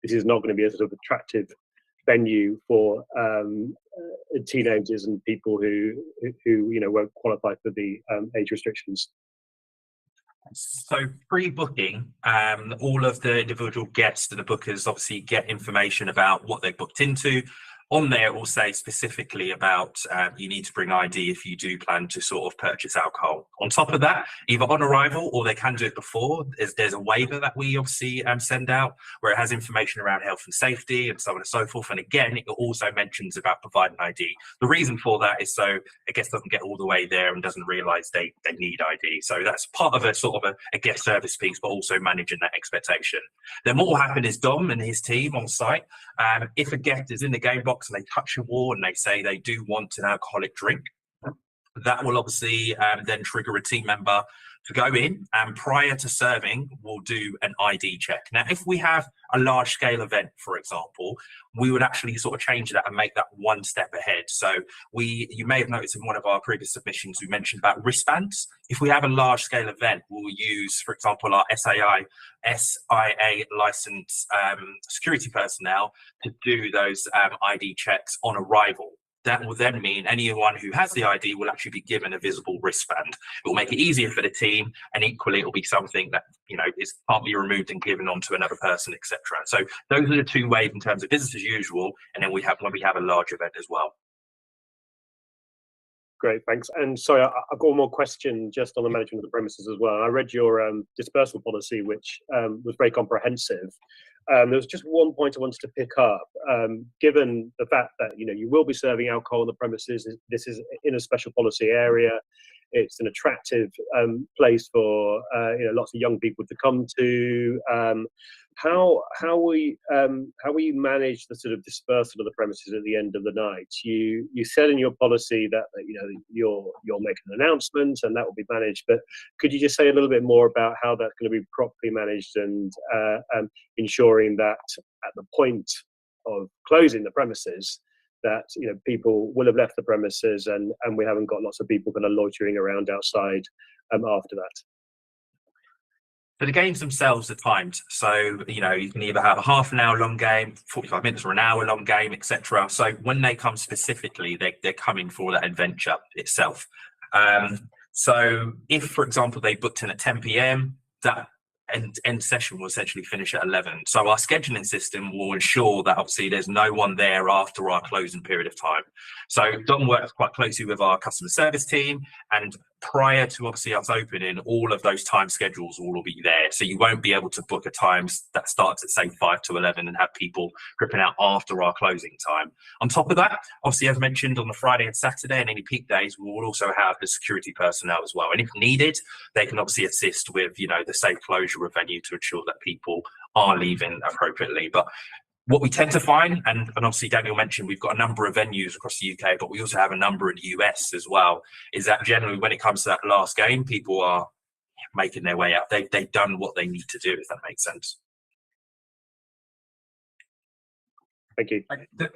this is not going to be a sort of attractive venue for teenagers and people who you know won't qualify for the age restrictions? So pre-booking, all of the individual guests to the bookers obviously get information about what they've booked into. On there, it will say specifically about you need to bring ID if you do plan to sort of purchase alcohol. On top of that, either on arrival or they can do it before, there's a waiver that we obviously send out where it has information around health and safety and so on and so forth. And again, it also mentions about providing ID. The reason for that is so a guest doesn't get all the way there and doesn't realise they need ID. So that's part of a sort of a guest service piece, but also managing that expectation. Then what will happen is Dom and his team on site, if a guest is in the game box and they touch a wall and they say they do want an alcoholic drink, that will obviously then trigger a team member to go in, and prior to serving, we'll do an ID check. Now, if we have a large scale event, for example, we would actually sort of change that and make that one step ahead. So you may have noticed in one of our previous submissions, we mentioned about wristbands. If we have a large scale event, we'll use, for example, our SIA licensed security personnel to do those ID checks on arrival. That will then mean anyone who has the ID will actually be given a visible wristband. It will make it easier for the team, and equally it will be something that, you know, is partly removed and given on to another person, etc. So those are the two ways in terms of business as usual, and then when we have a large event as well. Great, thanks. And sorry, I've got one more question just on the management of the premises as well. I read your dispersal policy, which was very comprehensive. There was just one point I wanted to pick up. Given the fact that you will be serving alcohol on the premises, this is in a special policy area. It's an attractive place for lots of young people to come to. How will you manage the sort of dispersal of the premises at the end of the night? You said in your policy that you'll make an announcement and that will be managed, but could you just say a little bit more about how that's going to be properly managed and ensuring that at the point of closing the premises that people will have left the premises and we haven't got lots of people kind of loitering around outside after that? So the games themselves are timed. So, you can either have a half an hour long game, 45 minutes or an hour long game, etc. So when they come specifically, they're coming for that adventure itself. So if, for example, they booked in at 10 p.m, that end session will essentially finish at 11. So our scheduling system will ensure that obviously there's no one there after our closing period of time. So Dom works quite closely with our customer service team and prior to obviously us opening, all of those time schedules will all be there. So you won't be able to book a time that starts at say 5 to 11 and have people dripping out after our closing time. On top of that, obviously, as mentioned, on the Friday and Saturday and any peak days, we will also have the security personnel as well. And if needed, they can obviously assist with, you know, the safe closure of venue to ensure that people are leaving appropriately. But what we tend to find, and obviously Daniel mentioned, we've got a number of venues across the UK, but we also have a number in the US as well, is that generally when it comes to that last game, people are making their way out. They've done what they need to do, if that makes sense. Thank you.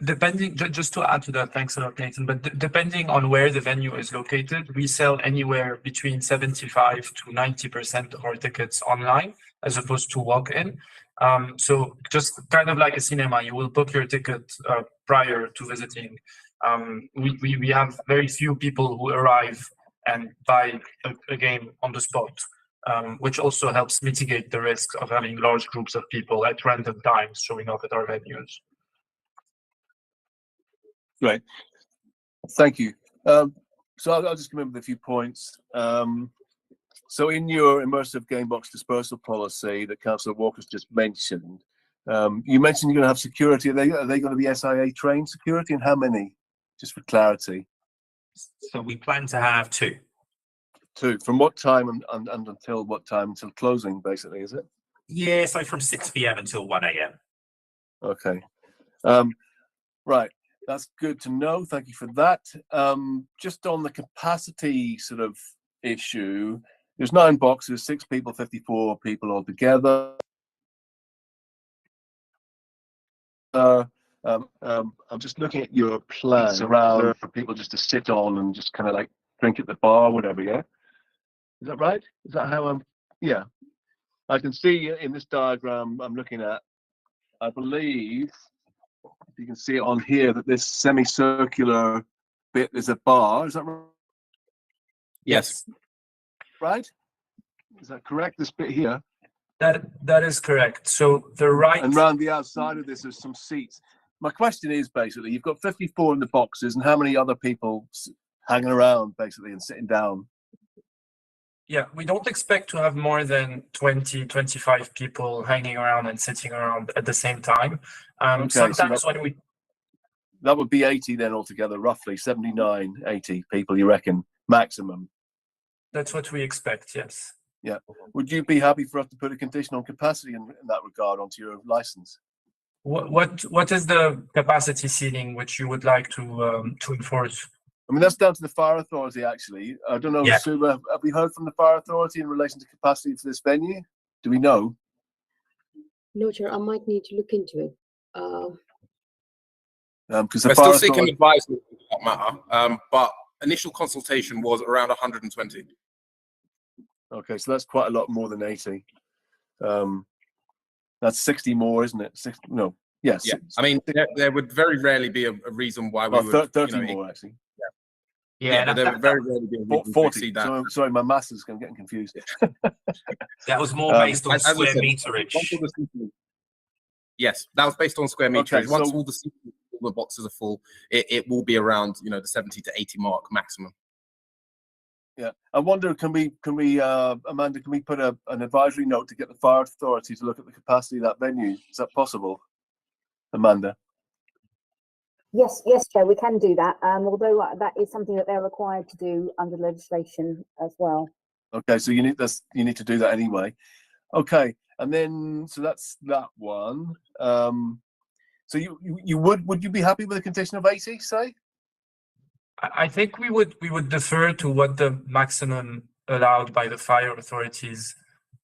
Depending, just to add to that, thanks a lot, Nathan, but depending on where the venue is located, we sell anywhere between 75 to 90% of our tickets online as opposed to walk-in. So just kind of like a cinema, you will book your ticket prior to visiting. We have very few people who arrive and buy a game on the spot, which also helps mitigate the risk of having large groups of people at random times showing up at our venues. Great, thank you. So I'll just come in with a few points. So in your immersive game box dispersal policy that Councillor Walker's just mentioned, you mentioned you're going to have security. Are they going to be SIA trained security, and how many? Just for clarity. So we plan to have 2. 2. From what time and until what time? Until closing, basically, is it? Yeah, so from 6 p.m. until 1 a.m. Okay. Right. That's good to know. Thank you for that. Just on the capacity sort of issue, there's 9 boxes, 6 people, 54 people altogether. I'm just looking at your plans around for people just to sit on and just kind of like drink at the bar, whatever. Yeah, is that right? Is that how I'm? Yeah, I can see in this diagram I'm looking at. I believe you can see it on here that this semicircular bit is a bar. Is that right? Yes. Right? Is that correct? This bit here? That is correct. So the right and round the outside of this, there's some seats. My question is basically, you've got 54 in the boxes, and how many other people hanging around basically and sitting down? Yeah, we don't expect to have more than 20, 25 people hanging around and sitting around at the same time. Okay, sometimes so when we... That would be 80 then altogether, roughly 79, 80 people, you reckon, maximum? That's what we expect, yes. Yeah. Would you be happy for us to put a condition on capacity in that regard onto your license? What is the capacity ceiling which you would like to enforce? I mean, that's down to the fire authority, actually. I don't know, Sue, have we heard from the fire authority in relation to capacity for this venue? Do we know? No, Chair, I might need to look into it. Because we're still seeking advisement on that matter, but initial consultation was around 120. Okay, so that's quite a lot more than 80. That's 60 more, isn't it? 60, no, yes. Yeah, I mean, there would very rarely be a reason why we would. 30 more, actually. Yeah, but there would very rarely be a reason 40. to exceed that. Sorry, my maths is getting confused. That was more based on square meterage. Yes, that was based on square meterage. Okay, Once so, all the boxes are full, it will be around, the 70 to 80 mark maximum. Yeah, I wonder, can we, Amanda, can we put an advisory note to get the fire authority to look at the capacity of that venue? Is that possible, Amanda? Yes, Chair, we can do that. Although that is something that they're required to do under legislation as well. Okay, so you need to do that anyway. Okay, and then so that's that one. So would you be happy with a condition of 80, say? I think we would defer to what the maximum allowed by the fire authorities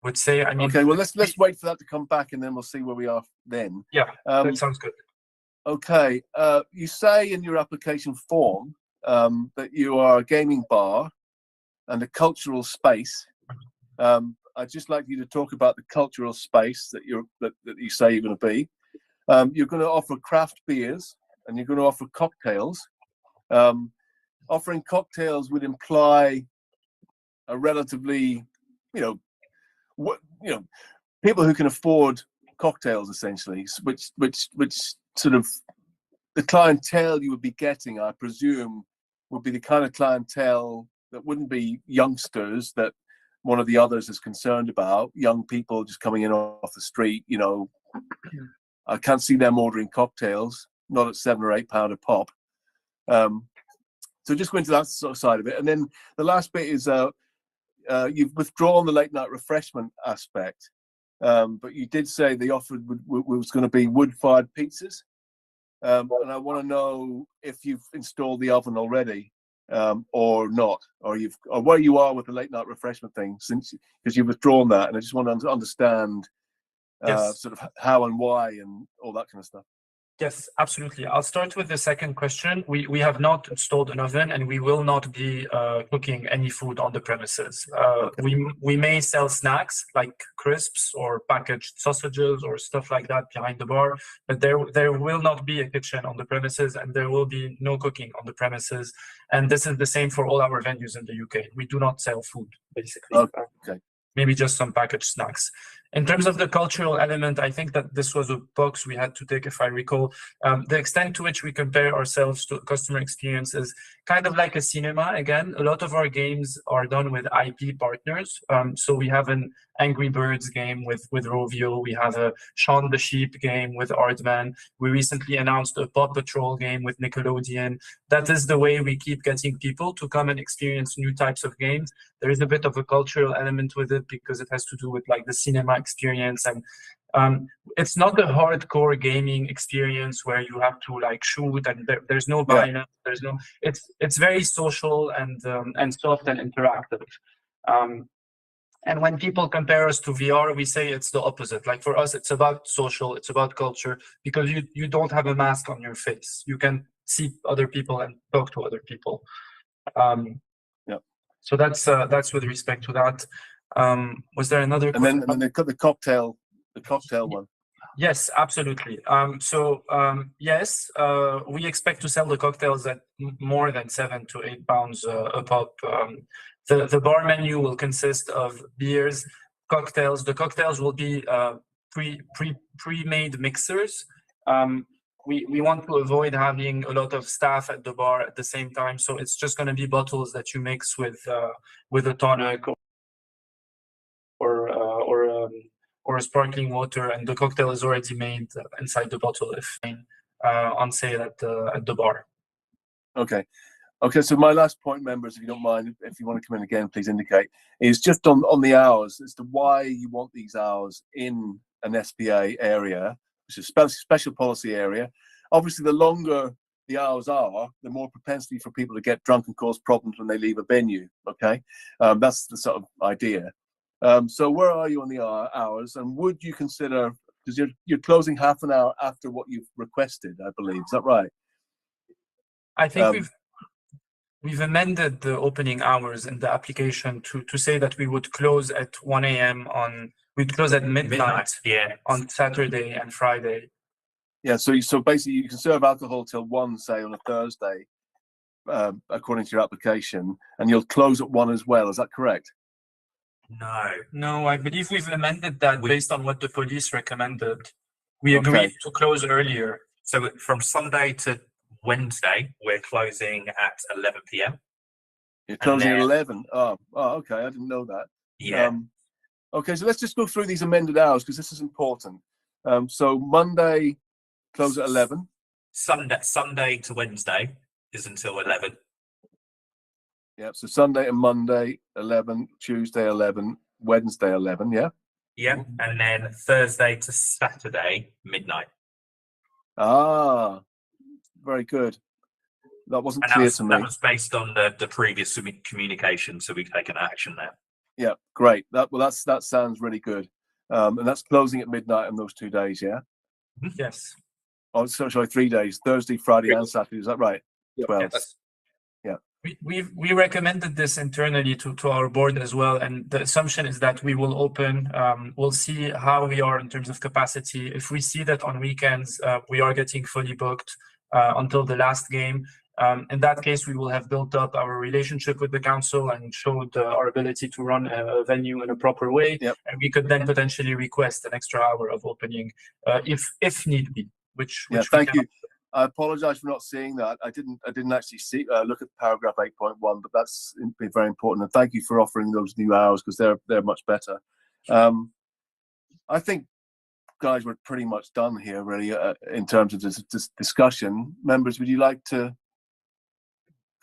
would say. I mean, okay, well let's wait for that to come back, and then we'll see where we are then. Yeah, that sounds good. Okay, you say in your application form that you are a gaming bar and a cultural space. I'd just like you to talk about the cultural space that you say you're going to be. You're going to offer craft beers and you're going to offer cocktails. Offering cocktails would imply a relatively, people who can afford cocktails, essentially, which sort of the clientele you would be getting, I presume, would be the kind of clientele that wouldn't be youngsters that one of the others is concerned about, young people just coming in off the street, you know, I can't see them ordering cocktails, not at £7 or £8 a pop. So just go into that sort of side of it. And then the last bit is you've withdrawn the late night refreshment aspect, but you did say the offer was going to be wood-fired pizzas. And I want to know if you've installed the oven already or not, or where you are with the late night refreshment thing, because you've withdrawn that. And I just want to understand sort of how and why and all that kind of stuff. Yes, absolutely. I'll start with the second question. We have not installed an oven, and we will not be cooking any food on the premises. We may sell snacks like crisps or packaged sausages or stuff like that behind the bar, but there will not be a kitchen on the premises, and there will be no cooking on the premises. And this is the same for all our venues in the UK. We do not sell food, basically. Okay. Maybe just some packaged snacks. In terms of the cultural element, I think that this was a box we had to take, if I recall. The extent to which we compare ourselves to customer experience is kind of like a cinema. Again, a lot of our games are done with IP partners. So we have an Angry Birds game with Rovio. We have a Shaun the Sheep game with Aardman. We recently announced a Paw Patrol game with Nickelodeon. That is the way we keep getting people to come and experience new types of games. There is a bit of a cultural element with it because it has to do with like the cinema experience, and it's not a hardcore gaming experience where you have to like shoot and there's no violence. There's no. It's very social and soft and interactive. And when people compare us to VR, we say it's the opposite. Like for us, it's about social, it's about culture, because you don't have a mask on your face. You can see other people and talk to other people. So that's with respect to that. Was there another? And then the cocktail one. Yes, absolutely. Yes, we expect to sell the cocktails at more than £7 to £8 a pop. The bar menu will consist of beers, cocktails. The cocktails will be pre-made mixers. We want to avoid having a lot of staff at the bar at the same time, so it's just going to be bottles that you mix with a tonic or a sparkling water, and the cocktail is already made inside the bottle if on sale at the bar. Okay. So my last point, members, if you don't mind, if you want to come in again, please indicate, is just on the hours as to why you want these hours in an SPA area, which is a special policy area. Obviously, the longer the hours are, the more propensity for people to get drunk and cause problems when they leave a venue. Okay, that's the sort of idea. So where are you on the hours, and would you consider, because you're closing half an hour after what you've requested, I believe, is that right? I think we've amended the opening hours in the application to say that we would close at 1 a.m. we'd close at midnight on Saturday and Friday. Yeah, so basically you can serve alcohol till 1, say, on a Thursday, according to your application, and you'll close at 1 as well. Is that correct? No, I believe we've amended that based on what the police recommended. We agreed to close earlier. So from Sunday to Wednesday, we're closing at 11 p.m. You're closing at 11? Oh, okay. I didn't know that. Yeah. Okay, so let's just go through these amended hours because this is important. So Monday, close at 11. Sunday to Wednesday is until 11. Yeah, so Sunday and Monday, 11, Tuesday, 11, Wednesday, 11, yeah? Yeah, and then Thursday to Saturday, midnight. Ah, very good. That wasn't clear to me. That was based on the previous communication, so we've taken action there. Yeah, great. That sounds really good. And that's closing at midnight on those 2 days, yeah? Yes. Oh, sorry, 3 days, Thursday, Friday, and Saturday. Is that right? 12. Yes. Yeah. We recommended this internally to our board as well, and the assumption is that we will open. We'll see how we are in terms of capacity. If we see that on weekends we are getting fully booked until the last game, in that case we will have built up our relationship with the council and showed our ability to run a venue in a proper way, and we could then potentially request an extra hour of opening if need be. Which thank you. I apologise for not seeing that. I didn't actually see look at paragraph 8.1, but that's very important. And thank you for offering those new hours, because they're much better. I think, guys, we're pretty much done here, really, in terms of this discussion. Members, would you like to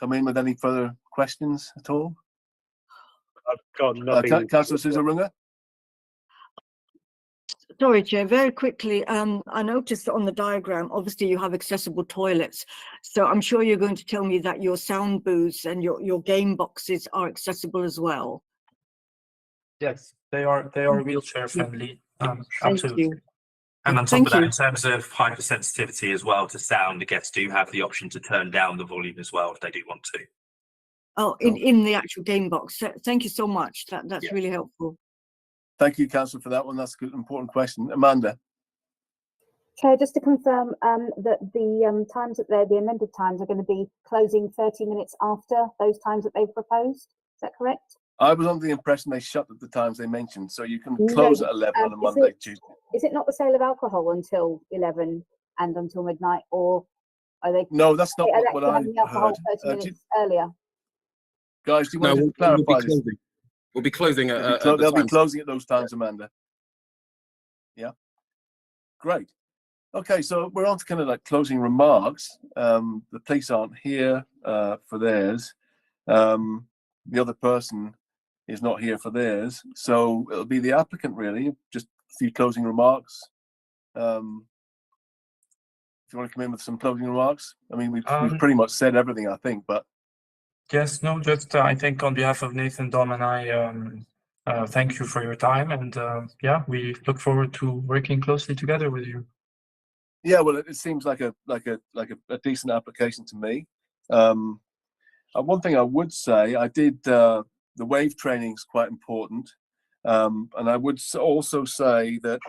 come in with any further questions at all? I've got nothing. Councillor Susan Runga? Sorry, Chair, very quickly, I noticed on the diagram, obviously you have accessible toilets. So I'm sure you're going to tell me that your sound booths and your game boxes are accessible as well. Yes, they are wheelchair friendly. Thank Absolutely. you. And on top Thank of that, you. in terms of hypersensitivity as well to sound, the guests do have the option to turn down the volume as well if they do want to. Oh, in the actual game box. Thank you so much. That's really helpful. Thank you, Councillor, for that one. That's a good, important question. Amanda? Chair, just to confirm that the times that the amended times are going to be closing 30 minutes after those times that they've proposed. Is that correct? I was under the impression they shut at the times they mentioned, so you can close at 11 on a Monday, Tuesday. Is it not the sale of alcohol until 11 and until midnight, or are they? No, that's not what I having alcohol heard. 30 minutes earlier. Guys, do you want to clarify this? We'll be closing at They'll be closing at those times, Amanda. Yeah, great. Okay, so we're on to kind of like closing remarks. The police aren't here for theirs. The other person is not here for theirs, so it'll be the applicant really. Just a few closing remarks. If you want to come in with some closing remarks, I mean, we've pretty much said everything, I think, but. Yes, no, just I think on behalf of Nathan, Dom, and I, thank you for your time, and yeah, we look forward to working closely together with you. Yeah, well, it seems like a decent application to me. One thing I would say, I did the wave training is quite important, and I would also say that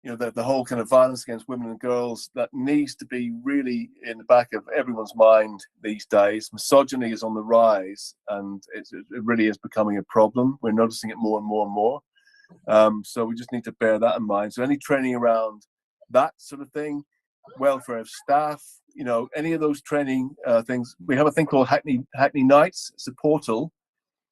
you know, that the whole kind of violence against women and girls, that needs to be really in the back of everyone's mind these days. Misogyny is on the rise, and it really is becoming a problem. We're noticing it more and more and more. So we just need to bear that in mind. So any training around that sort of thing, welfare of staff, you know, any of those training things. We have a thing called Hackney Nights. It's a portal,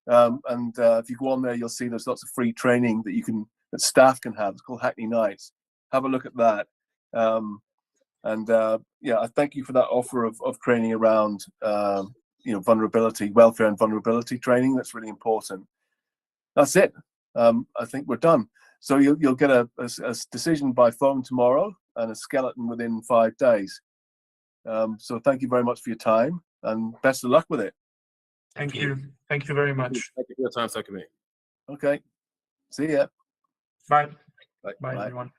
and if you go on there, you'll see there's lots of free training that staff can have. It's called Hackney Nights. Have a look at that. Yeah, I thank you for that offer of training around you know, vulnerability, welfare and vulnerability training. That's really important. That's it. I think we're done. So you'll get a decision by phone tomorrow and a skeleton within 5 days. So thank you very much for your time, and best of luck with it. Thank you. Thank you very much. Thank you for your time, Subcommittee. Okay. See ya. Bye. Bye. Bye, everyone.